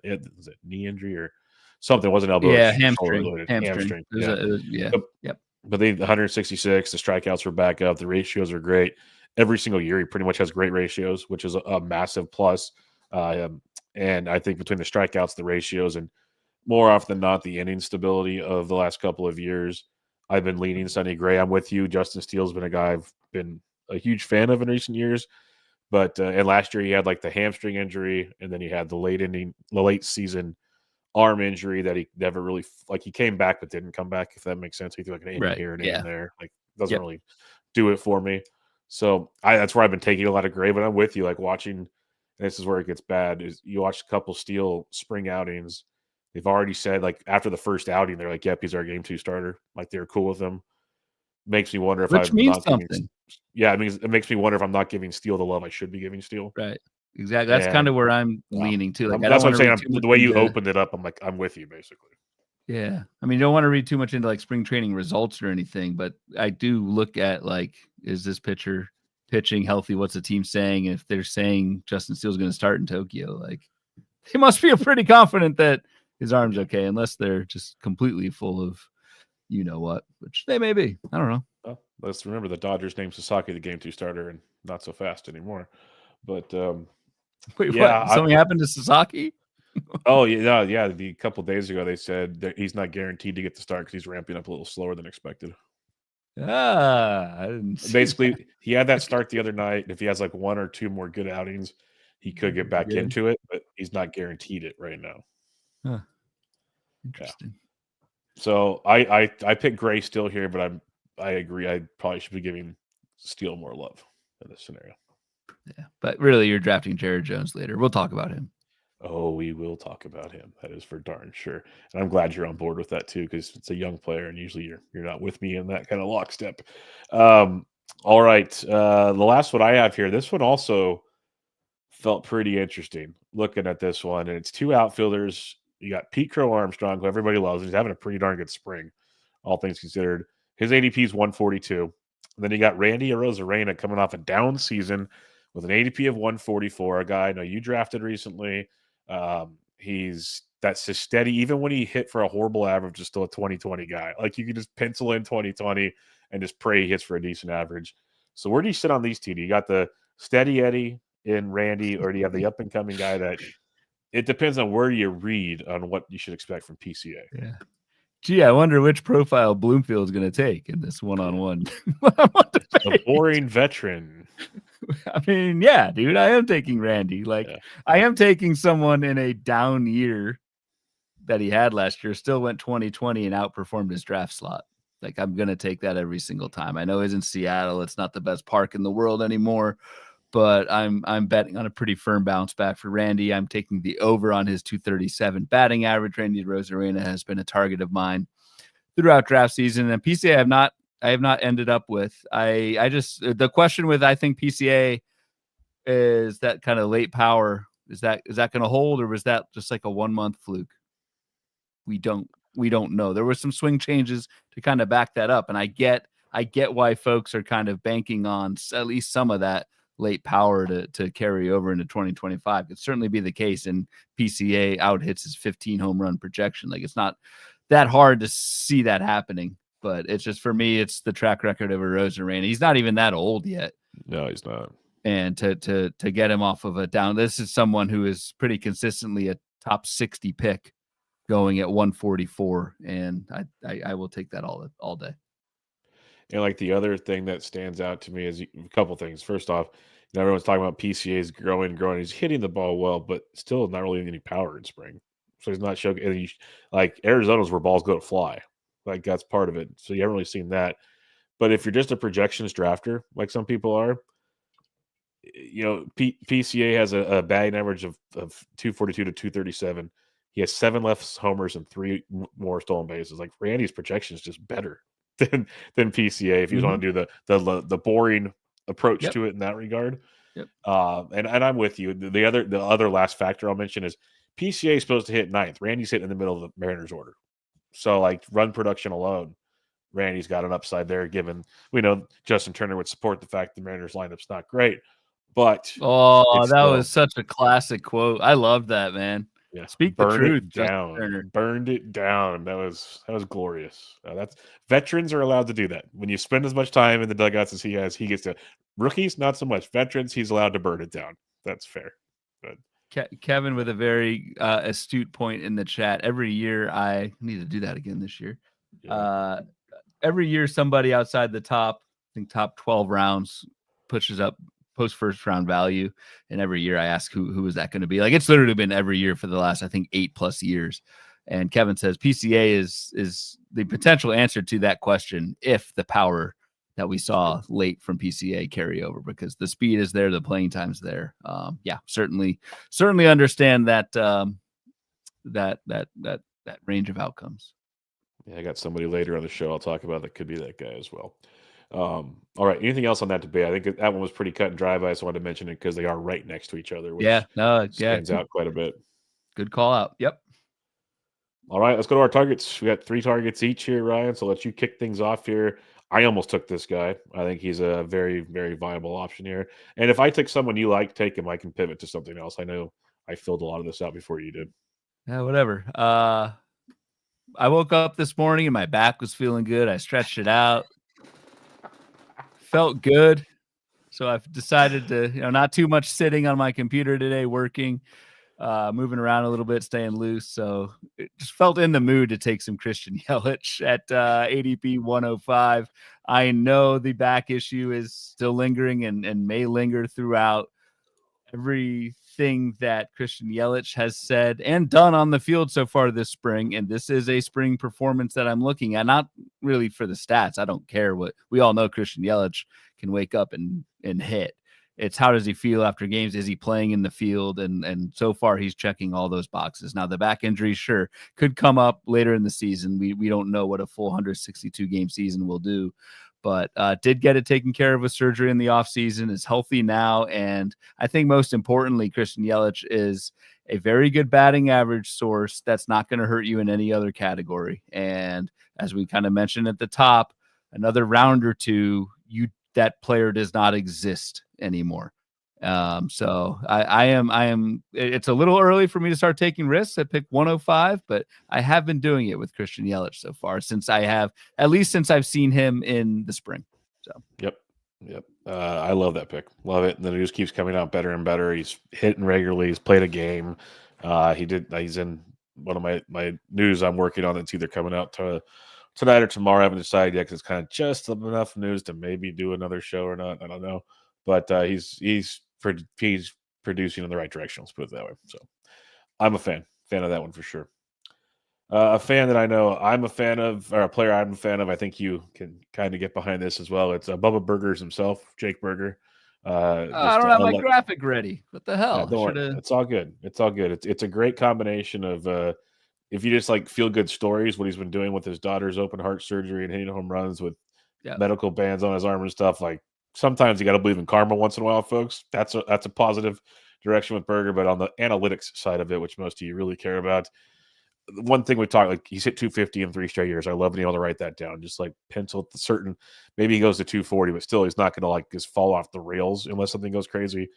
is it knee injury or something. It wasn't elbow, Yeah, shoulder hamstring. related, Hamstring. hamstring. Yeah. But, Yep. but they 166. The strikeouts were back up. The ratios are great. Every single year, he pretty much has great ratios, which is a massive plus. And I think between the strikeouts, the ratios, and more often than not, the inning stability of the last couple of years, I've been leaning Sonny Gray. I'm with you. Justin Steele's been a guy I've been a huge fan of in recent years. But and last year he had like the hamstring injury, and then he had the late season arm injury that he never really like. He came back but didn't come back. If that makes sense, he threw like an inning Right. here, an Yeah. inning there. Like doesn't really do it for me. So that's where I've been taking a lot of Gray. But I'm with you. Like watching, and this is where it gets bad. Is you watch a couple Steele spring outings. They've already said like after the first outing, they're like, "Yep, he's our game 2 starter." Like they're cool with him. Makes me wonder if Which I'm means not giving. something. Yeah, it makes me wonder if I'm not giving Steele the love I should be giving Steele. Right. Exactly. That's kind of where I'm leaning too. Like I that's don't what want I'm to saying. The way you opened it up, I'm like, I'm with you basically. Yeah. I mean, you don't want to read too much into like spring training results or anything, but I do look at like, is this pitcher pitching healthy? What's the team saying? And if they're saying Justin Steele's going to start in Tokyo, like they must feel pretty confident that his arm's okay, unless they're just completely full of you know what, which they may be. I don't know. Well, let's remember the Dodgers named Sasaki the game 2 starter and not so fast anymore. But Wait, what? Something happened to Sasaki? Oh yeah. A couple days ago, they said that he's not guaranteed to get the start because he's ramping up a little slower than expected. I didn't. Basically, he had that start the other night. If he has like 1 or 2 more good outings, he could get back into it, but he's not guaranteed it right now. Huh. Interesting. Yeah. So I picked Gray still here, but I agree. I probably should be giving Steele more love in this scenario. Yeah, but really, you're drafting Jared Jones later. We'll talk about him. Oh, we will talk about him. That is for darn sure. And I'm glad you're on board with that too, because it's a young player, and usually you're not with me in that kind of lockstep. All right. The last one I have here, this one also felt pretty interesting looking at this one. And it's 2 outfielders. You got Pete Crow Armstrong, who everybody loves. He's having a pretty darn good spring, all things considered. His ADP is 142. And then you got Randy Arozarena coming off a down season with an ADP of 144. A guy I know you drafted recently. That's just steady. Even when he hit for a horrible average, is still a 2020 guy. Like you can just pencil in 2020 and just pray he hits for a decent average. So where do you sit on these two? Do you got the steady Eddie in Randy, or do you have the up and coming guy that it depends on where you read on what you should expect from PCA? Yeah. Gee, I wonder which profile Bloomfield's going to take in this one-on-one. The boring veteran. I mean, yeah, dude, I am taking Randy. I am taking someone in a down year that he had last year, still went 2020 and outperformed his draft slot. Like, I'm going to take that every single time. I know he's in Seattle. It's not the best park in the world anymore, but I'm betting on a pretty firm bounce back for Randy. I'm taking the over on his 237 batting average. Randy Arozarena has been a target of mine throughout draft season, and PCA I have not ended up with. I just the question with I think PCA is that kind of late power. Is that going to hold, or was that just like a 1 month fluke? We don't know. There were some swing changes to kind of back that up, and I get why folks are kind of banking on at least some of that late power to carry over into 2025. Could certainly be the case, and PCA out hits his 15 home run projection. Like it's not that hard to see that happening, but it's just for me, it's the track record of Arozarena. He's not even that old yet. No, he's not. And to get him off of a down, this is someone who is pretty consistently a top 60 pick going at 144, and I will take that all day. And like the other thing that stands out to me is a couple things. First off, everyone's talking about PCA's growing. He's hitting the ball well, but still not really any power in spring. So he's not showing like Arizona's where balls go to fly. Like that's part of it. So you haven't really seen that. But if you're just a projections drafter, like some people are, PCA has a batting average of 242 to 237. He has 7 left homers and 3 more stolen bases. Like Randy's projection is just better than PCA if you want to do the boring approach to it in that regard. Yep. And I'm with you. The other last factor I'll mention is PCA is supposed to hit 9th. Randy's hitting in the middle of the Mariners order. So like run production alone, Randy's got an upside there, given we know Justin Turner would support the fact the Mariners lineup's not great. But that was such a classic quote. I love that, man. Yeah, Speak the burn truth, it Justin down. Turner. Burned it down. That was glorious. That's veterans are allowed to do that. When you spend as much time in the dugouts as he has, he gets to. Rookies, not so much. Veterans, he's allowed to burn it down. That's fair. But Kevin with a very astute point in the chat. Every year, I need to do that again this year. yeah. Every year, somebody outside the top, I think top 12 rounds, pushes up post first round value. And every year I ask who is that going to be? Like, it's literally been every year for the last, I think, 8+ years. And Kevin says PCA is the potential answer to that question if the power that we saw late from PCA carry over, because the speed is there, the playing time's there. Yeah, certainly understand that that range of outcomes. Yeah, I got somebody later on the show I'll talk about that could be that guy as well. All right. Anything else on that debate? I think that one was pretty cut and dry, but I just wanted to mention it because they are right next to each other, which stands out quite a bit. Good call out. Yep. All right, let's go to our targets. We got 3 targets each here, Ryan. So let you kick things off here. I almost took this guy. I think he's a very, very viable option here. And if I take someone you like, take him. I can pivot to something else. I know I filled a lot of this out before you did. Yeah, whatever. I woke up this morning and my back was feeling good. I stretched it out. Felt good. So I've decided to, not too much sitting on my computer today, working, moving around a little bit, staying loose. So it just felt in the mood to take some Christian Yelich at ADP 105. I know the back issue is still lingering and may linger throughout. Everything that Christian Yelich has said and done on the field so far this spring, and this is a spring performance that I'm looking at, not really for the stats. I don't care what we all know. Christian Yelich can wake up and hit. It's how does he feel after games? Is he playing in the field? And so far he's checking all those boxes. Now the back injury, sure, could come up later in the season. We don't know what a full 162 game season will do, but did get it taken care of with surgery in the offseason, is healthy now. And I think most importantly, Christian Yelich is a very good batting average source that's not going to hurt you in any other category. And as we kind of mentioned at the top, another round or two, that player does not exist anymore. So I am, it's a little early for me to start taking risks at pick 105, but I have been doing it with Christian Yelich so far since I've seen him in the spring. So, Yep. I love that pick. Love it. And then it just keeps coming out better and better. He's hitting regularly. He's played a game. He's in one of my news I'm working on. It's either coming out tonight or tomorrow. I haven't decided yet because it's kind of just enough news to maybe do another show or not. I don't know. But he's producing in the right direction. Let's put it that way. So I'm a fan of that one for sure. A fan that I know I'm a fan of, or a player I'm a fan of. I think you can kind of get behind this as well. It's Bubba Burgers himself, Jake Burger. I don't have my graphic ready. What the hell? Don't worry. It's all good. It's a great combination of if you just like feel good stories, what he's been doing with his daughter's open heart surgery and hitting home runs with medical bands on his arm and stuff. Like sometimes you got to believe in karma once in a while, folks. That's a positive direction with Burger. But on the analytics side of it, which most of you really care about, one thing we talked, like he's hit 250 in 3 straight years. I love being able to write that down. Just like pencil the certain, maybe he goes to 240, but still he's not going to like just fall off the rails unless something goes crazy.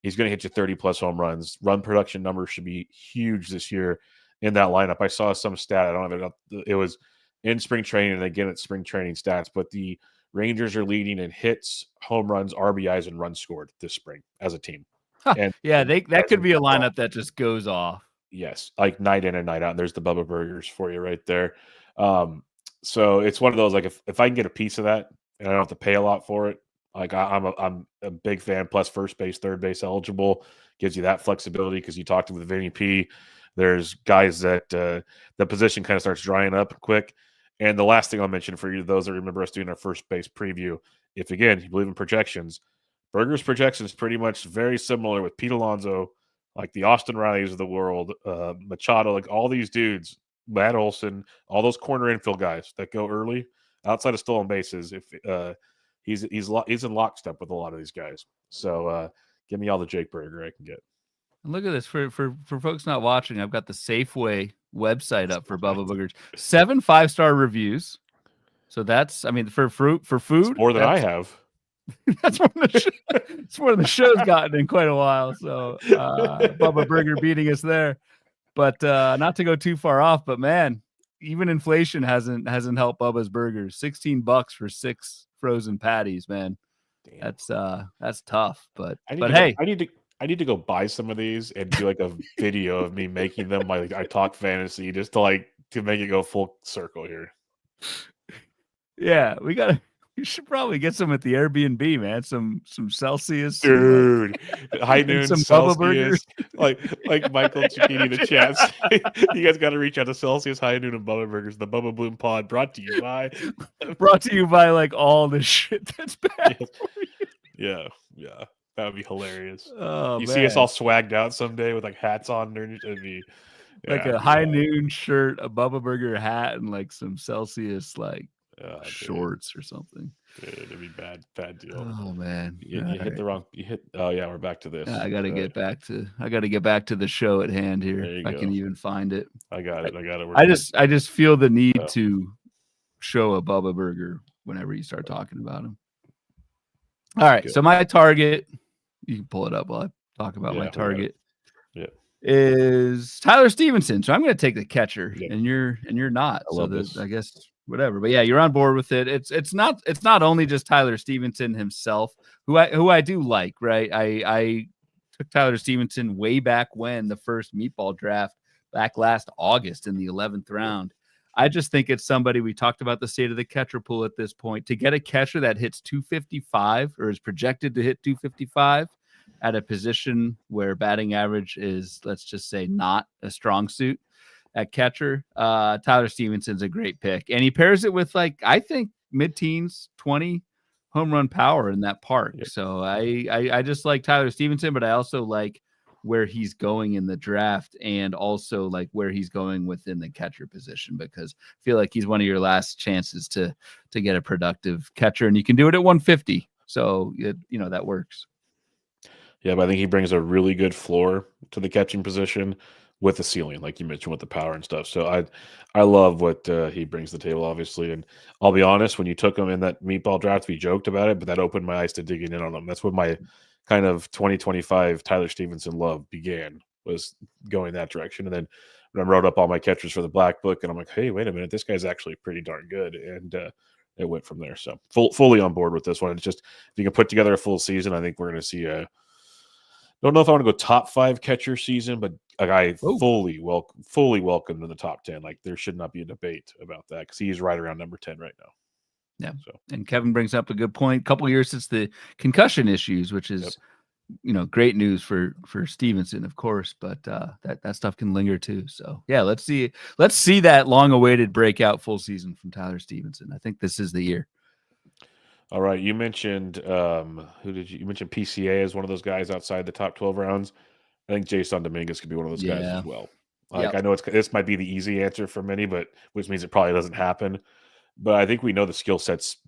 He's going to hit you 30+ home runs. Run production numbers should be huge this year in that lineup. I saw some stat. I don't have it. It was in spring training, and again, it's spring training stats, but the Rangers are leading in hits, home runs, RBIs, and runs scored this spring as a team. And that could be a lineup that just goes off. Yes, like night in and night out. And there's the Bubba Burgers for you right there. So it's one of those, like if I can get a piece of that and I don't have to pay a lot for it, like I'm a big fan. Plus first base, third base eligible gives you that flexibility because you talked with Vinny P. There's guys that the position kind of starts drying up quick. And the last thing I'll mention for you, those that remember us doing our first base preview, if again you believe in projections, Burger's projections pretty much very similar with Pete Alonso, like the Austin Rileys of the world, Machado, like all these dudes, Matt Olson, all those corner infield guys that go early outside of stolen bases. If he's in lockstep with a lot of these guys, so give me all the Jake Burger I can get. And look at this for folks not watching. I've got the Safeway website up for Bubba Burgers. 7 5-star reviews. So that's, I mean, for food, it's more than I have. That's more than the show's gotten in quite a while. So Bubba Burger beating us there. But not to go too far off, but man, even inflation hasn't helped Bubba's Burgers. $16 for 6 frozen patties, man. Damn. That's tough. But Hey, I need to go buy some of these and do like a video of me making them. Like I talk fantasy just to make it go full circle here. Yeah, we should probably get some at the Airbnb, man. Some Celsius, Dude. High noon some Bubba Celsius. Like Michael Cicchini in the chats. You guys got to reach out to Celsius, High Noon, and Bubba Burgers. The Bubba Bloom Pod brought to you by like all the shit that's bad. Yeah. That would be hilarious. Oh, see us all swagged out someday with like hats on. It'd be like a High Noon shirt, a Bubba Burger hat, and like some Celsius shorts or something. Dude, it'd be bad deal. Oh man, you hit the wrong. Oh yeah, we're back to this. I got to get back to the show at hand here. If I can even find it. I got it. I just feel the need to show a Bubba Burger whenever you start talking about them. All right, so my target, you can pull it up while I talk about my target. Is Tyler Stevenson. So I'm going to take the catcher, and you're not. I guess whatever. But yeah, you're on board with it. It's not only just Tyler Stevenson himself, who I do like, right? I took Tyler Stevenson way back when the first meatball draft back last August in the 11th round. I just think it's somebody, we talked about the state of the catcher pool at this point, to get a catcher that hits 255 or is projected to hit 255 at a position where batting average is, let's just say, not a strong suit at catcher. Tyler Stevenson's a great pick. And he pairs it with, like, I think mid-teens, 20 home run power in that park. Yep. So I just like Tyler Stevenson, but I also like where he's going in the draft and also like where he's going within the catcher position, because I feel like he's one of your last chances to get a productive catcher, and you can do it at 150. So, that works. Yeah, but I think he brings a really good floor to the catching position with the ceiling, like you mentioned, with the power and stuff. So I love what he brings to the table, obviously. And I'll be honest, when you took him in that meatball draft, we joked about it, but that opened my eyes to digging in on him. That's what my kind of 2025 Tyler Stevenson love began, was going that direction. And then when I wrote up all my catchers for the Black Book, and I'm like, hey, wait a minute, this guy's actually pretty darn good. And it went from there. So fully on board with this one. It's just, if you can put together a full season, I think we're going to see don't know if I want to go top 5 catcher season, but a guy fully welcomed in the top 10. Like, there should not be a debate about that, because he's right around number 10 right now. Yeah. So, and Kevin brings up a good point. Couple years since the concussion issues, which is, great news for Stevenson, of course, but that stuff can linger too. So yeah, let's see that long-awaited breakout full season from Tyler Stevenson. I think this is the year. All right, you mentioned you mentioned PCA as one of those guys outside the top 12 rounds. I think Jason Dominguez could be one of those guys as well. Like, I know this might be the easy answer for many, but which means it probably doesn't happen. But I think we know the skill set's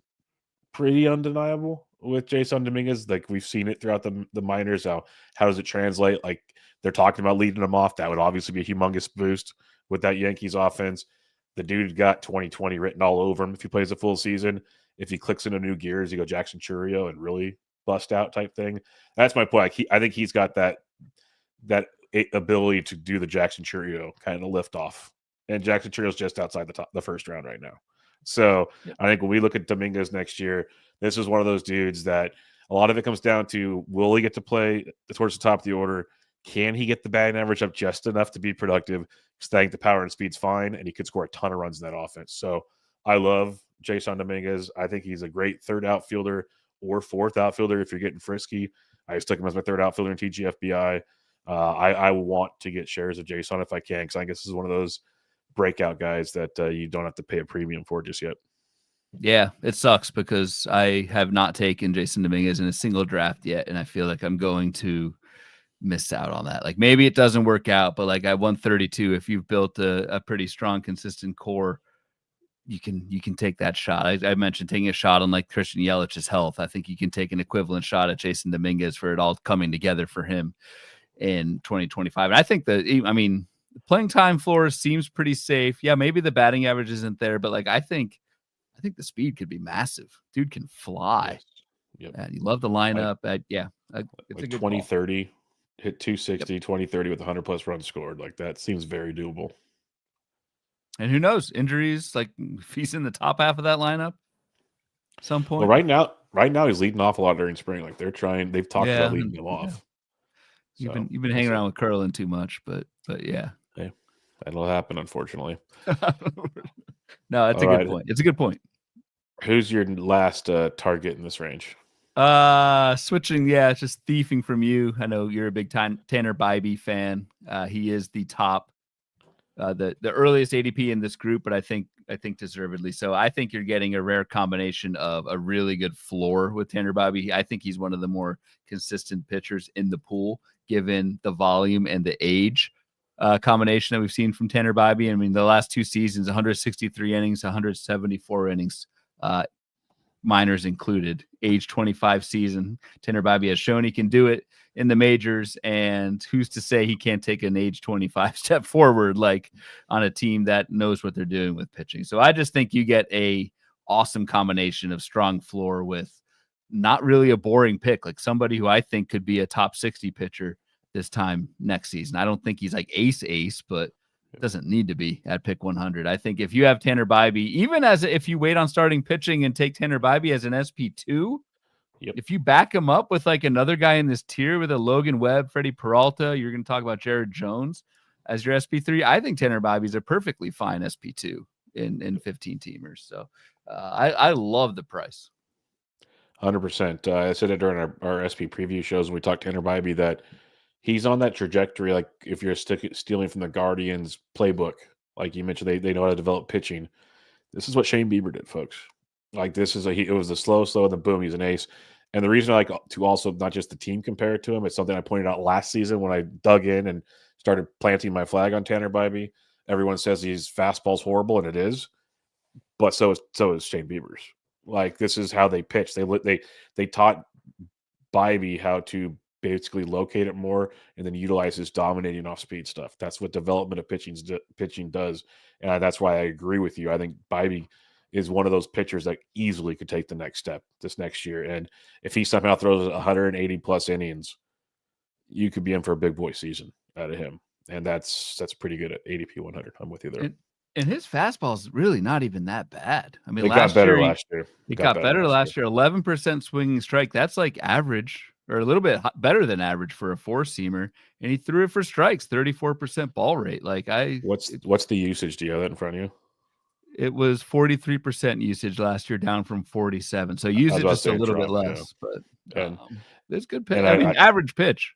pretty undeniable with Jason Dominguez. Like, we've seen it throughout the minors. How does it translate? Like, they're talking about leading him off. That would obviously be a humongous boost with that Yankees offense. The dude got 2020 written all over him if he plays a full season. If he clicks into new gears, you go Jackson Chourio and really bust out type thing. That's my point. I think he's got that ability to do the Jackson Chourio kind of lift off. And Jackson Chourio's just outside the first round right now. So I think when we look at Dominguez next year, this is one of those dudes that a lot of it comes down to, will he get to play towards the top of the order? Can he get the batting average up just enough to be productive? Because I think the power and speed's fine, and he could score a ton of runs in that offense. So I love Jason Dominguez. I think he's a great third outfielder or fourth outfielder if you're getting frisky. I just took him as my third outfielder in TGFBI. I want to get shares of Jason if I can, because I guess this is one of those breakout guys that you don't have to pay a premium for just yet. Yeah, it sucks because I have not taken Jason Dominguez in a single draft yet, and I feel like I'm going to miss out on that. Like, maybe it doesn't work out, but like at 132, if you've built a pretty strong, consistent core, you can take that shot. I mentioned taking a shot on like Christian Yelich's health. I think you can take an equivalent shot at Jason Dominguez for it all coming together for him in 2025. And I think the playing time floor seems pretty safe. Yeah, maybe the batting average isn't there, but like I think the speed could be massive. Dude can fly. Yes. Yep. And you love the lineup. It's like a good 2030. hit 260, 20-30 with 100+ runs scored. Like, that seems very doable. And who knows? Injuries, like if he's in the top half of that lineup at some point. Well, right now he's leading off a lot during spring. Like, they've talked about leading him off. You've been hanging around with Curlin too much, but yeah. Hey, that'll happen, unfortunately. No, it's a good point. It's a good point. Who's your last target in this range? Switching, just thieving from you. I know you're a big Tanner Bybee fan. He is the top, the earliest ADP in this group, but I think deservedly so. I think you're getting a rare combination of a really good floor with Tanner Bybee. I think he's one of the more consistent pitchers in the pool, given the volume and the age combination that we've seen from Tanner Bybee. I mean, the last 2 seasons, 163 innings, 174 innings, minors included, age 25 season. Tanner Bybee has shown he can do it in the majors, and who's to say he can't take an age 25 step forward, like on a team that knows what they're doing with pitching. So I just think you get a awesome combination of strong floor with not really a boring pick, like somebody who I think could be a top 60 pitcher this time next season. I don't think he's like ace, but doesn't need to be at pick 100. I think if you have Tanner Bybee, even if you wait on starting pitching and take Tanner Bybee as an SP2, if you back him up with like another guy in this tier with a Logan Webb, Freddie Peralta, you're going to talk about Jared Jones as your SP3. I think Tanner Bybee's a perfectly fine SP2 in 15 teamers. So I love the price. 100%. I said it during our SP preview shows when we talked Tanner Bybee that he's on that trajectory. Like, if you're stealing from the Guardians playbook, like you mentioned, they know how to develop pitching. This is what Shane Bieber did, folks. Like, it was a slow, and then boom, he's an ace. And the reason I like to also not just the team compare it to him, it's something I pointed out last season when I dug in and started planting my flag on Tanner Bybee. Everyone says his fastball's horrible, and it is, but so is Shane Bieber's. Like, this is how they pitch. They taught Bybee how to basically locate it more and then utilize his dominating off speed stuff. That's what development of pitching does. And that's why I agree with you. I think Bybee is one of those pitchers that easily could take the next step this next year. And if he somehow throws 180 plus innings, you could be in for a big boy season out of him. And that's pretty good at ADP 100. I'm with you there. And his fastball is really not even that bad. I mean, it got better last year. It got better last year. 11% swinging strike. That's like average, or a little bit better than average for a 4-seamer. And he threw it for strikes, 34% ball rate. Like what's the usage? Do you have that in front of you? It was 43% usage last year, down from 47. So usage just a little bit less, but it's good pitch. I mean, average pitch.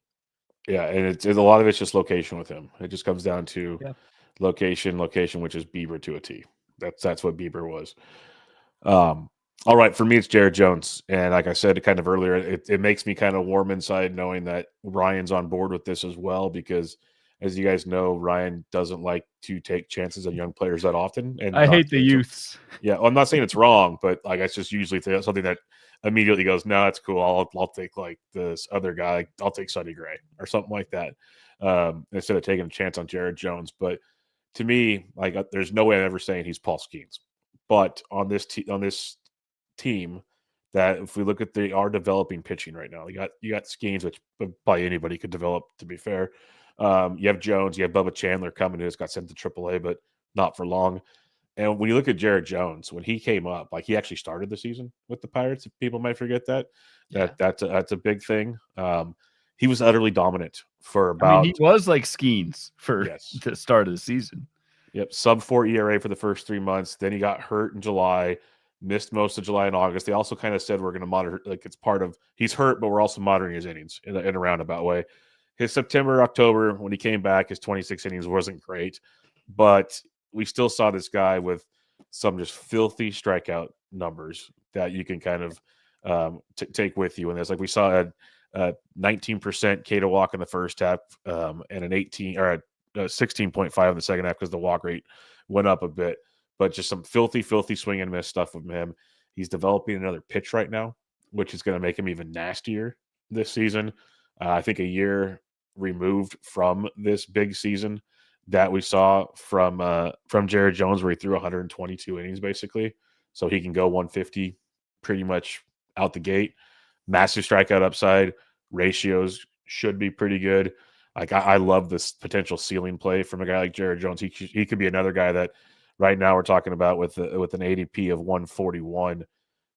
Yeah, and it's a lot of it's just location with him. It just comes down to location, which is Bieber to a T. That's what Bieber was. All right, for me, it's Jared Jones. And like I said kind of earlier, it makes me kind of warm inside knowing that Ryan's on board with this as well, because as you guys know, Ryan doesn't like to take chances on young players that often. And I hate the youths. Yeah, well, I'm not saying it's wrong, but like it's just usually something that immediately goes, no, that's cool. I'll take like this other guy. I'll take Sonny Gray or something like that instead of taking a chance on Jared Jones. But to me, like there's no way I'm ever saying he's Paul Skeens. But on this team, that if we look at our developing pitching right now, you got Skeens, which probably anybody could develop, to be fair. You have Jones, you have Bubba Chandler coming, who just got sent to AAA, but not for long. And when you look at Jared Jones, when he came up, like he actually started the season with the Pirates. People might forget that. That's a big thing. He was utterly dominant for about. He was like Skeens for the start of the season. Yep, sub-4 ERA for the first 3 months. Then he got hurt in July, missed most of July and August. They also kind of said we're going to monitor, like it's part of he's hurt, but we're also monitoring his innings in a roundabout way. His September, October, when he came back, his 26 innings wasn't great, but we still saw this guy with some just filthy strikeout numbers that you can kind of take with you. And there's like we saw a 19% K to walk in the first half and an 18 or a 16.5 in the second half because the walk rate went up a bit. But just some filthy swing and miss stuff with him. He's developing another pitch right now, which is going to make him even nastier this season. I think a year removed from this big season that we saw from Jared Jones, where he threw 122 innings basically, so he can go 150 pretty much out the gate. Massive strikeout upside, ratios should be pretty good. Like I love this potential ceiling play from a guy like Jared Jones. He could be another guy that right now we're talking about with an ADP of 141.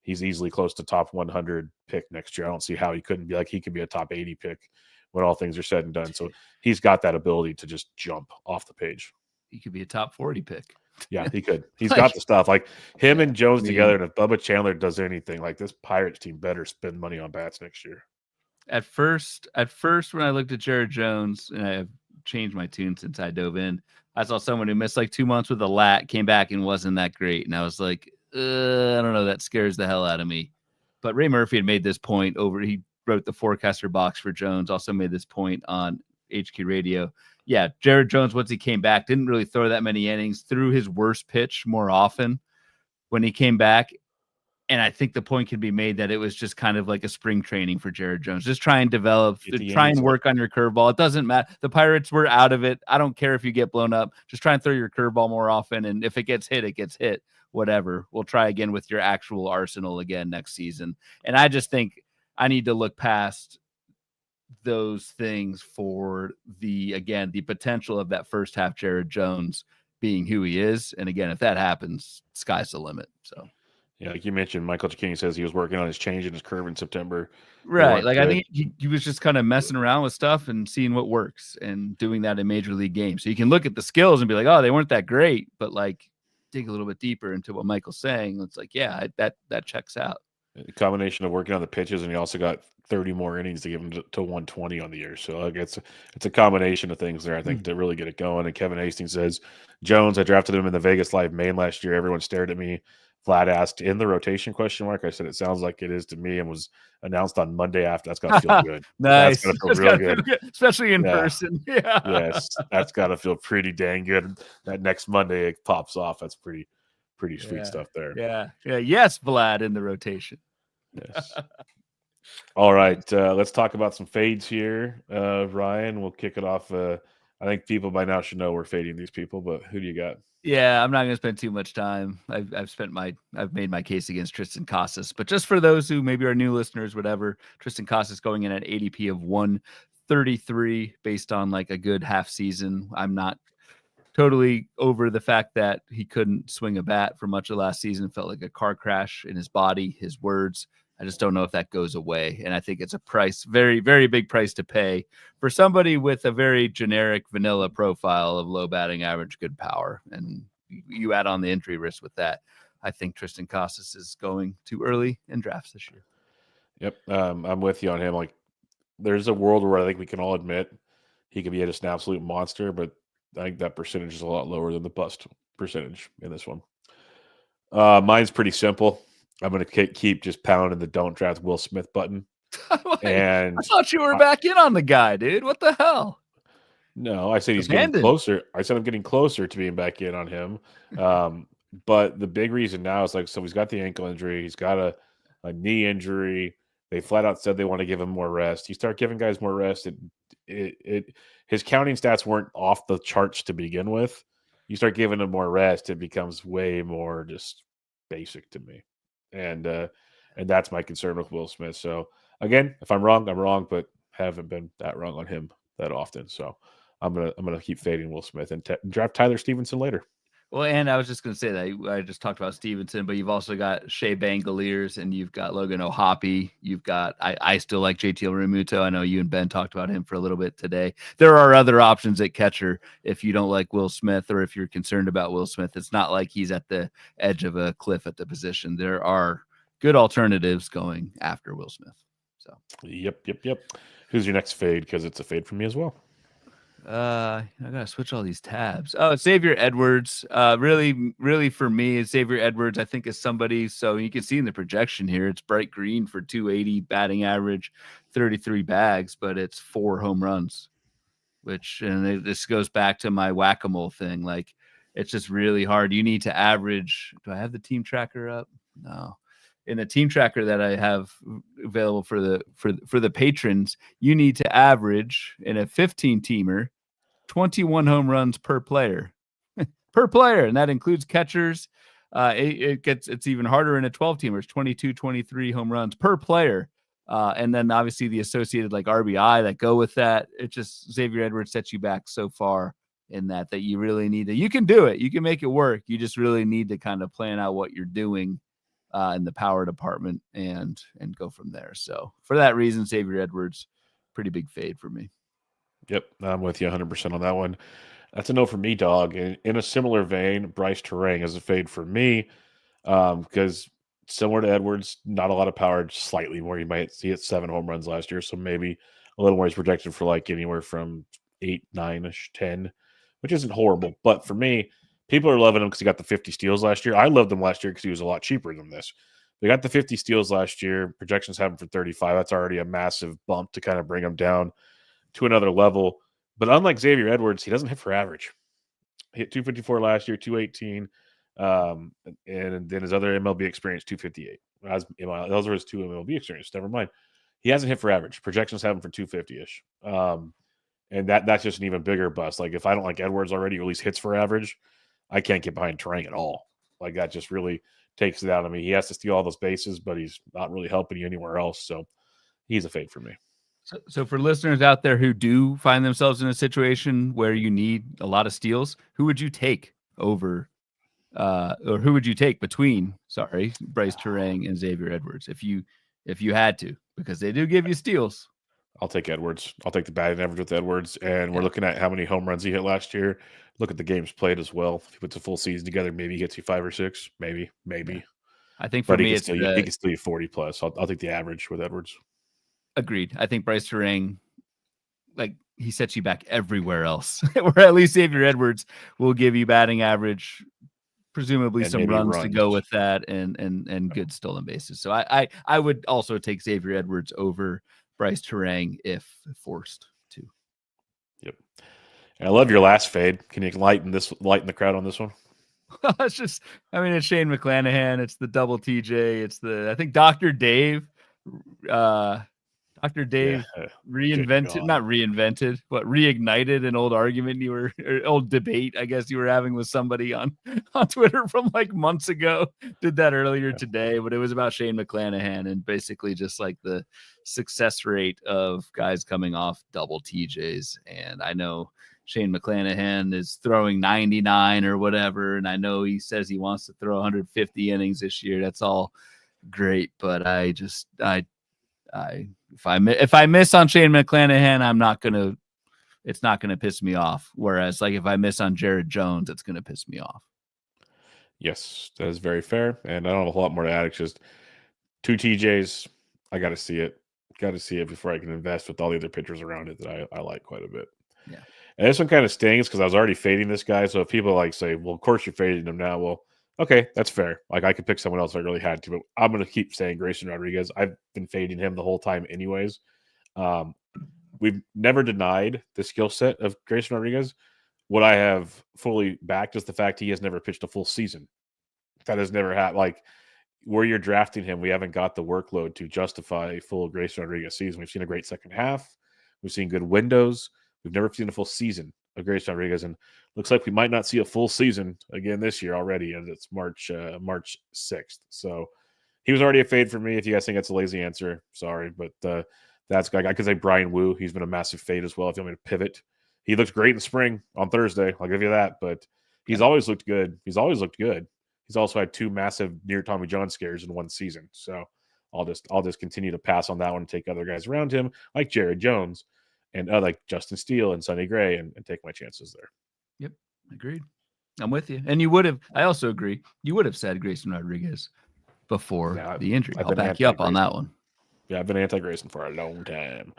He's easily close to top 100 pick next year. I don't see how he couldn't be. Like, he could be a top 80 pick when all things are said and done. So he's got that ability to just jump off the page. He could be a top 40 pick. Yeah, he could. He's got the stuff. Like him and Jones together, and if Bubba Chandler does anything, like this Pirates team better spend money on bats next year. At first, when I looked at Jared Jones, and I have changed my tune since I dove in, I saw someone who missed like 2 months with a lat, came back and wasn't that great. And I was like, I don't know, that scares the hell out of me. But Ray Murphy had made this point he wrote the forecaster box for Jones, also made this point on HQ Radio. Yeah, Jared Jones, once he came back, didn't really throw that many innings, threw his worst pitch more often when he came back. And I think the point can be made that it was just kind of like a spring training for Jared Jones. Just try and develop, try and work on your curveball. It doesn't matter. The Pirates were out of it. I don't care if you get blown up. Just try and throw your curveball more often. And if it gets hit, it gets hit. Whatever. We'll try again with your actual arsenal again next season. And I just think I need to look past those things for the potential of that first half Jared Jones being who he is. And again, if that happens, sky's the limit. So. Yeah, like you mentioned, Michael Giacchini says he was working on his change in his curve in September. Right. Like, I think he was just kind of messing around with stuff and seeing what works and doing that in major league games. So you can look at the skills and be like, oh, they weren't that great, but like dig a little bit deeper into what Michael's saying. It's like, yeah, that checks out. A combination of working on the pitches, and he also got 30 more innings to give him to 120 on the year. So like it's a combination of things there, I think, to really get it going. And Kevin Hastings says, Jones, I drafted him in the Vegas Live main last year. Everyone stared at me. Vlad asked, in the rotation question mark? I said, it sounds like it is to me, and was announced on Monday after. That's got to feel good. Nice. That's got to feel real good. Especially in person. Yeah. Yes. That's got to feel pretty dang good. That next Monday it pops off. That's pretty sweet stuff there. Yeah. Yeah. Yes, Vlad in the rotation. Yes. All right. Let's talk about some fades here. Ryan, we'll kick it off. I think people by now should know we're fading these people, but who do you got? Yeah, I'm not going to spend too much time. I've made my case against Tristan Casas, but just for those who maybe are new listeners, whatever, Tristan Casas going in at ADP of 133 based on like a good half season. I'm not totally over the fact that he couldn't swing a bat for much of last season. It felt like a car crash in his body, his words. I just don't know if that goes away. And I think it's a price, very, very big price to pay for somebody with a very generic vanilla profile of low batting average, good power. And you add on the injury risk with that. I think Tristan Casas is going too early in drafts this year. Yep. I'm with you on him. Like, there's a world where I think we can all admit he could be just an absolute monster, but I think that percentage is a lot lower than the bust percentage in this one. Mine's pretty simple. I'm going to keep just pounding the don't draft Will Smith button. And I thought you were back in on the guy, dude. What the hell? No, I said he's getting closer. I said I'm getting closer to being back in on him. But the big reason now is like, so he's got the ankle injury. He's got a knee injury. They flat out said they want to give him more rest. You start giving guys more rest. His counting stats weren't off the charts to begin with. You start giving him more rest, it becomes way more just basic to me. And that's my concern with Will Smith. So again, if I'm wrong, I'm wrong, but haven't been that wrong on him that often. So I'm gonna keep fading Will Smith and draft Tyler Stevenson later. Well, and I was just going to say that I just talked about Stevenson, but you've also got Shea Bangaliers and you've got Logan O'Hoppe. You've got I still like JT Realmuto. I know you and Ben talked about him for a little bit today. There are other options at catcher if you don't like Will Smith or if you're concerned about Will Smith. It's not like he's at the edge of a cliff at the position. There are good alternatives going after Will Smith. So Yep. Who's your next fade? Because it's a fade for me as well. I gotta switch all these tabs. Oh, Xavier Edwards. Really for me, Xavier Edwards, I think, is somebody. So you can see in the projection here, it's bright green for 280 batting average, 33 bags, but it's 4 home runs. This goes back to my whack-a-mole thing. Like, it's just really hard. You need to average. Do I have the team tracker up? No. In the team tracker that I have available for the patrons, you need to average in a 15-teamer 21 home runs per player, and that includes catchers. It's even harder in a 12-teamer. It's 22, 23 home runs per player. And then obviously the associated like RBI that go with that. It just Xavier Edwards sets you back so far in that you really need to. You can do it. You can make it work. You just really need to kind of plan out what you're doing in the power department and go from there. So for that reason, Xavier Edwards, pretty big fade for me. Yep, I'm with you 100% on that one. That's a no for me, dog. In a similar vein, Bryce Terang is a fade for me because similar to Edwards, not a lot of power, just slightly more. You might see it 7 home runs last year, so maybe a little more. He's projected for like anywhere from 8, 9-ish, 10, which isn't horrible. But for me, people are loving him because he got the 50 steals last year. I loved him last year because he was a lot cheaper than this. They got the 50 steals last year. Projections have him for 35. That's already a massive bump to kind of bring him down to another level. But unlike Xavier Edwards, he doesn't hit for average. He hit 254 last year, 218. And then his other MLB experience, 258. Those are his 2 MLB experiences. Never mind. He hasn't hit for average. Projections have him for 250-ish. And that's just an even bigger bust. Like if I don't like Edwards already, or at least hits for average, I can't get behind Terang at all. Like that just really takes it out of me. He has to steal all those bases, but he's not really helping you anywhere else. So he's a fade for me. So for listeners out there who do find themselves in a situation where you need a lot of steals, who would you take over or who would you take between, Bryce Terang and Xavier Edwards if you had to, because they do give you steals? I'll take Edwards. I'll take the batting average with Edwards. And we're looking at how many home runs he hit last year. Look at the games played as well. If he puts a full season together, maybe he gets you 5 or 6. Maybe. Yeah. I think for me, he can still you 40 plus. I'll take the average with Edwards. Agreed. I think Bryce Terang, like he sets you back everywhere else, where at least Xavier Edwards will give you batting average, presumably some runs to go with that, and good stolen bases. So I would also take Xavier Edwards over Bryce Terang if forced to. Yep. And I love your last fade. Can you lighten the crowd on this one? It's Shane McClanahan. It's the double TJ. It's I think Dr. Dave. Dr. Dave reignited an old argument old debate, I guess you were having with somebody on Twitter from like months ago. Did that earlier today, but it was about Shane McClanahan and basically just like the success rate of guys coming off double TJs. And I know Shane McClanahan is throwing 99 or whatever, and I know he says he wants to throw 150 innings this year. That's all great, but if I miss on Shane McClanahan, it's not gonna piss me off. Whereas like if I miss on Jared Jones, it's gonna piss me off. Yes, that is very fair. And I don't have a whole lot more to add. It's just 2 TJs. I got to see it. Got to see it before I can invest with all the other pitchers around it that I like quite a bit. Yeah. And this one kind of stings because I was already fading this guy. So if people like say, well, of course you're fading him now. Well, okay, that's fair. Like I could pick someone else if I really had to, but I'm going to keep saying Grayson Rodriguez. I've been fading him the whole time anyways. We've never denied the skill set of Grayson Rodriguez. What I have fully backed is the fact he has never pitched a full season. That has never happened. Like where you're drafting him, we haven't got the workload to justify a full Grayson Rodriguez season. We've seen a great second half. We've seen good windows. We've never seen a full season of Grayson Rodriguez, and looks like we might not see a full season again this year already, and it's March 6th. So he was already a fade for me. If you guys think that's a lazy answer, sorry, but that's I could say Brian Wu. He's been a massive fade as well. If you want me to pivot, he looked great in spring on Thursday. I'll give you that, but he's always looked good. He's also had 2 massive near Tommy John scares in one season. So I'll just continue to pass on that one and take other guys around him like Jared Jones and like Justin Steele and Sonny Gray and take my chances there. Yep, agreed. I'm with you. And I also agree. You would have said Grayson Rodriguez before the injury. I'll back you up on that one. Yeah, I've been anti-Grayson for a long time.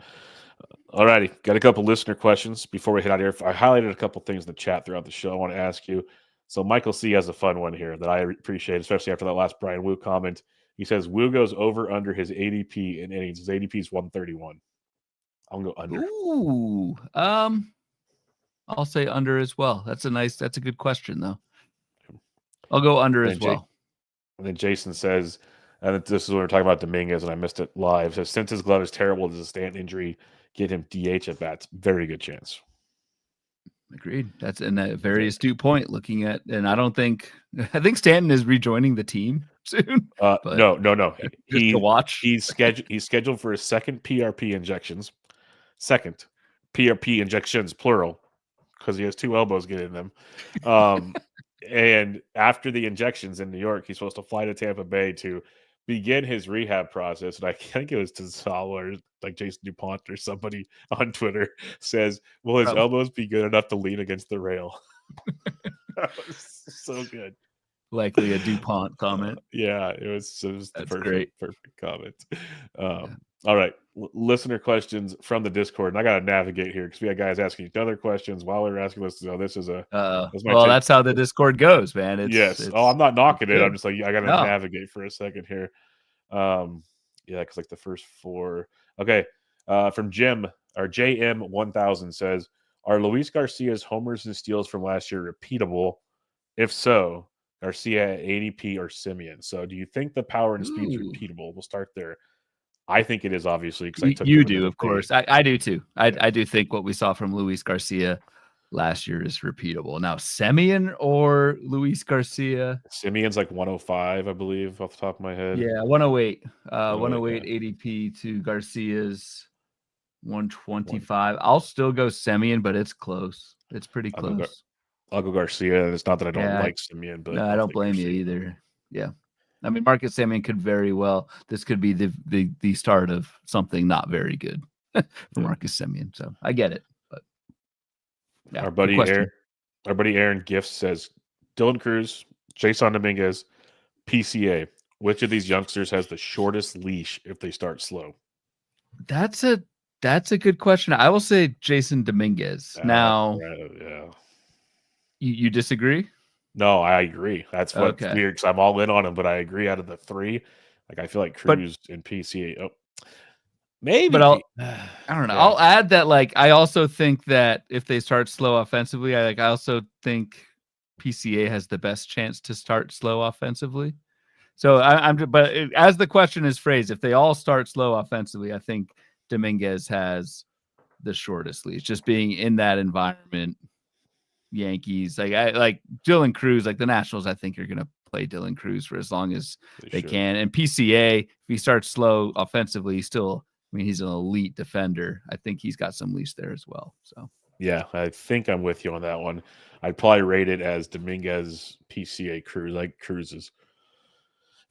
All righty. Got a couple listener questions before we head out here. I highlighted a couple things in the chat throughout the show I want to ask you. So Michael C. has a fun one here that I appreciate, especially after that last Brian Wu comment. He says, Wu goes over under his ADP in innings. His ADP is 131. I'm going to go under. Ooh. I'll say under as well. That's a good question, though. I'll go under as well. And then Jason says, and this is when we're talking about Dominguez, and I missed it live. Says, since his glove is terrible, does a Stanton injury get him DH at bats? Very good chance. Agreed. That's a very astute point looking at, and I think Stanton is rejoining the team. soon. But No. just to watch. He's scheduled for his second PRP injections. Second PRP injections, plural, because he has 2 elbows getting them. And after the injections in New York, he's supposed to fly to Tampa Bay to begin his rehab process. And I think it was to Sal or like Jason DuPont or somebody on Twitter says, "Will his elbows be good enough to lean against the rail?" That was so good. Likely a DuPont comment. Yeah, it was the perfect comment. Yeah. All right, listener questions from the Discord, and I got to navigate here because we had guys asking each other questions while we were asking us. So this is that's how the Discord goes, man. It's I'm not knocking it. I'm just like I got to No. navigate for a second here. Yeah, because like the first 4. Okay, from Jim or JM1000 says, "Are Luis Garcia's homers and steals from last year repeatable? If so, Garcia, ADP, or Simeon? So, do you think the power and speed's repeatable?" We'll start there. I think it is, obviously, because I took you do, of course. I do too. I do think what we saw from Luis Garcia last year is repeatable. Now, Simeon or Luis Garcia? Simeon's like 105, I believe, off the top of my head. Yeah, 108. 108 ADP to Garcia's 125. I'll still go Simeon, but it's close. It's pretty close. I'll go Garcia. It's not that I don't like Simeon, but no, I don't blame you either. Yeah. I mean, Marcus Simeon could very well. This could be the start of something not very good for Marcus Simeon. So I get it, but yeah, our buddy Aaron Gifts says Dylan Cruz, Jason Dominguez, PCA. Which of these youngsters has the shortest leash if they start slow? That's a good question. I will say Jason Dominguez. Now, you disagree? No, I agree. That's what's weird because I'm all in on him, but I agree out of the 3. Like I feel like Cruz and PCA. Maybe, but I don't know. Yeah. I'll add that like I also think that if they start slow offensively, I also think PCA has the best chance to start slow offensively. So but as the question is phrased, if they all start slow offensively, I think Dominguez has the shortest leash, just being in that environment. Yankees, like Dylan Cruz, like the Nationals, I think you're going to play Dylan Cruz for as long as they can. And PCA, if he starts slow offensively, he's an elite defender. I think he's got some leash there as well. So yeah, I think I'm with you on that one. I'd probably rate it as Dominguez, PCA, Cruz. Like Cruz's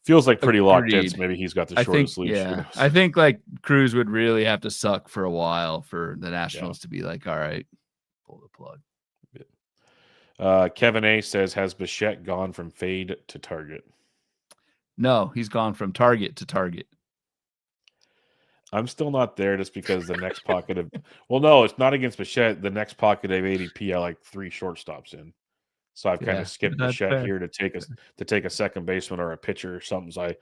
feels like pretty locked in. So maybe he's got the shortest leash. Yeah, I think like Cruz would really have to suck for a while for the Nationals to be like, all right, pull the plug. Kevin A says, has Bichette gone from fade to target? No, he's gone from target to target. I'm still not there just because the next pocket of no, it's not against Bichette. The next pocket of ADP, I like 3 shortstops in. So I've kind of skipped Bichette here to take a second baseman or a pitcher or something. So I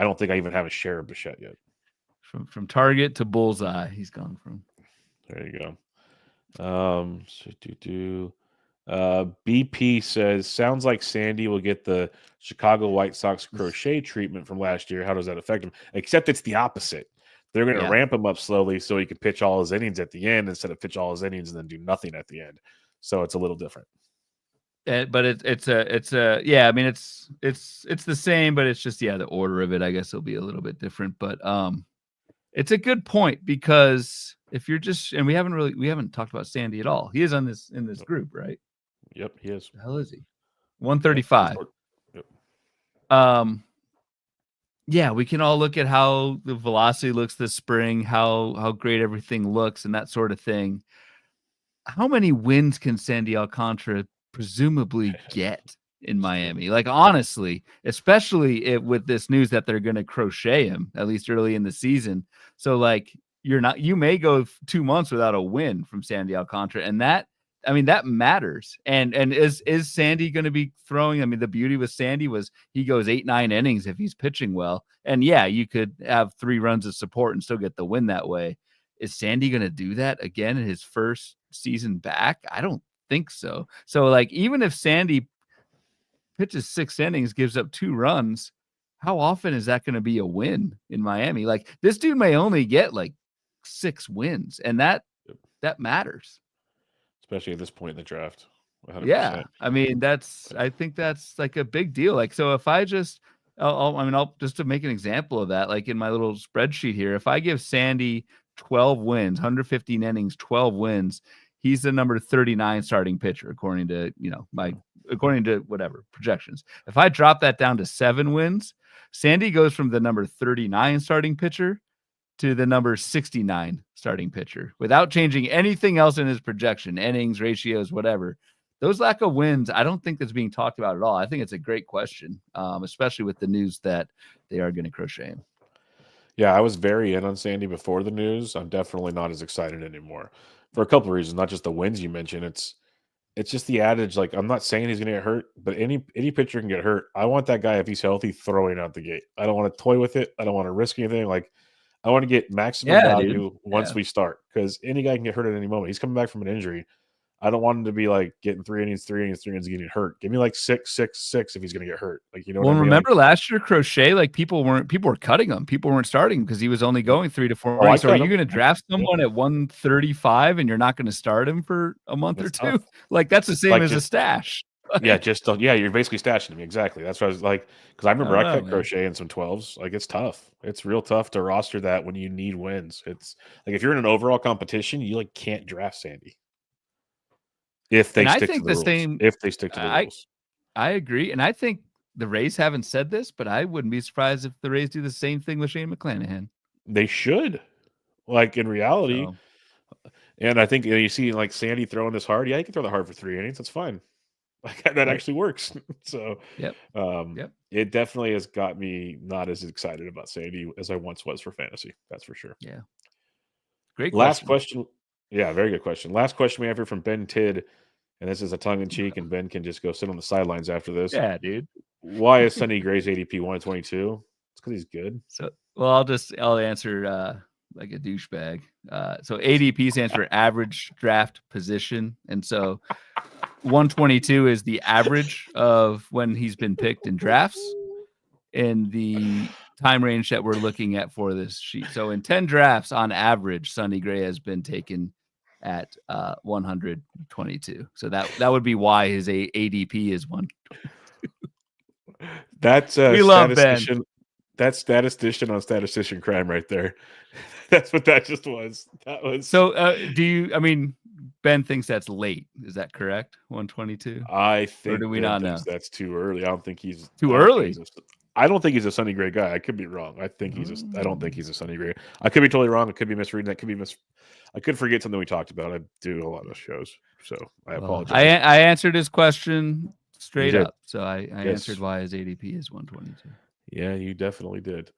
don't think I even have a share of Bichette yet. From target to bullseye, he's gone from. There you go. BP says, sounds like Sandy will get the Chicago White Sox crochet treatment from last year. How does that affect him? Except it's the opposite. They're going to ramp him up slowly so he can pitch all his innings at the end instead of pitch all his innings and then do nothing at the end. So it's a little different. But it's I mean it's the same, but it's just the order of it I guess will be a little bit different. But it's a good point because if you're just we haven't talked about Sandy at all. He is in this group, right? Yep, he is. The hell is he? 135. Yep. Yeah, we can all look at how the velocity looks this spring, how great everything looks, and that sort of thing. How many wins can Sandy Alcantara presumably get in Miami? Like honestly, especially with this news that they're going to crochet him at least early in the season. So like you may go 2 months without a win from Sandy Alcantara, and that matters. And is Sandy going to be throwing? I mean, the beauty with Sandy was he goes 8-9 innings if he's pitching well. And yeah, you could have 3 runs of support and still get the win that way. Is Sandy going to do that again in his first season back? I don't think so. So like, even if Sandy pitches 6 innings, gives up 2 runs, how often is that going to be a win in Miami? Like this dude may only get like 6 wins, and that matters. Especially at this point in the draft. 100%. Yeah. I mean, I think that's like a big deal. Like, so if I just I'll just to make an example of that, like in my little spreadsheet here, if I give Sandy 12 wins, 115 innings, 12 wins, he's the number 39 starting pitcher according to, according to whatever projections. If I drop that down to 7 wins, Sandy goes from the number 39 starting pitcher to the number 69 starting pitcher without changing anything else in his projection, innings, ratios, whatever. Those lack of wins, I don't think that's being talked about at all. I think it's a great question, especially with the news that they are going to crochet him. Yeah, I was very in on Sandy before the news. I'm definitely not as excited anymore for a couple of reasons. Not just the wins you mentioned. It's just the adage. Like, I'm not saying he's going to get hurt, but any pitcher can get hurt. I want that guy, if he's healthy, throwing out the gate. I don't want to toy with it. I don't want to risk anything. Like, I want to get maximum value once we start, because any guy can get hurt at any moment. He's coming back from an injury. I don't want him to be like getting 3 innings, getting hurt. Give me like 6 if he's going to get hurt. Like, you know. Well, what I mean? remember last year, Crochet, like people were cutting him. People weren't starting because he was only going 3 to 4 innings. So are you going to draft someone at 135 and you're not going to start him for a month or two? Tough. Like, that's the same as a stash. Yeah, you're basically stashing him. Exactly. That's what I was like, because I remember I cut Crochet in some 12s. Like, it's tough. It's real tough to roster that when you need wins. It's like, if you're in an overall competition, you like can't draft Sandy. If they stick to the rules. If they stick to the rules. I agree. And I think the Rays haven't said this, but I wouldn't be surprised if the Rays do the same thing with Shane McClanahan. They should. Like, in reality. So. And I think you see like Sandy throwing this hard. Yeah, he can throw the hard for 3 innings. That's fine. Like, that actually works. So it definitely has got me not as excited about Sandy as I once was for fantasy. That's for sure. Yeah. Great Last question. Yeah, very good question. Last question we have here from Ben Tidd, and this is a tongue-in-cheek, and Ben can just go sit on the sidelines after this. Yeah, dude. Why is Sonny Gray's ADP 122? It's because he's good. So, well, I'll answer like a douchebag. So ADP stands for average draft position, and so 122 is the average of when he's been picked in drafts in the time range that we're looking at for this sheet. So in 10 drafts on average, Sonny Gray has been taken at 122. So that would be why his ADP is 122. That's we love Ben. That's statistician on statistician crime right there. That's what that just was. That was. So Ben thinks that's late. Is that correct? 122. I think. Or do we not know? That's too early. I don't think he's too early. I don't think he's a Sonny Gray guy. I could be wrong. I don't think he's a Sonny Gray. I could be totally wrong. I could be misreading. I could forget something we talked about. I do a lot of shows, so I apologize. I answered his question straight up. So I answered why his ADP is 122. Yeah, you definitely did.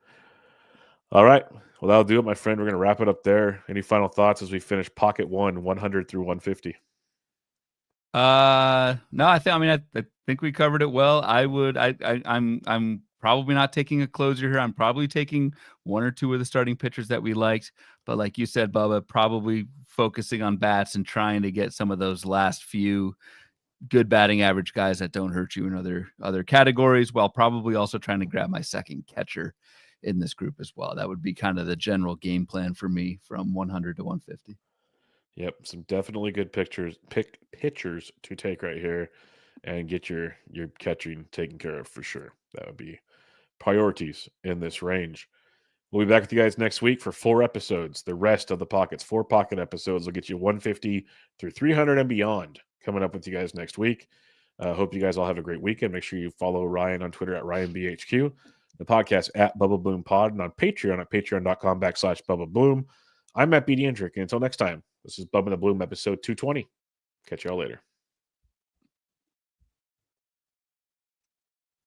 All right. Well, that'll do it, my friend. We're going to wrap it up there. Any final thoughts as we finish Pocket 1, 100 through 150? No, I think we covered it well. I'm probably not taking a closer here. I'm probably taking 1 or 2 of the starting pitchers that we liked. But like you said, Bubba, probably focusing on bats and trying to get some of those last few good batting average guys that don't hurt you in other categories, while probably also trying to grab my second catcher in this group as well. That would be kind of the general game plan for me from 100 to 150. Yep, some definitely good pitchers to take right here and get your catching taken care of for sure. That would be priorities in this range. We'll be back with you guys next week for 4 episodes. The rest of the pockets, 4 pocket episodes will get you 150 through 300 and beyond coming up with you guys next week. Hope you guys all have a great weekend. Make sure you follow Ryan on Twitter at RyanBHQ, the podcast at Bubba Bloom Pod, and on Patreon at patreon.com/Bubba Bloom. I'm Matt B. Dendrick, and until next time, this is Bubba the Bloom episode 220. Catch y'all later.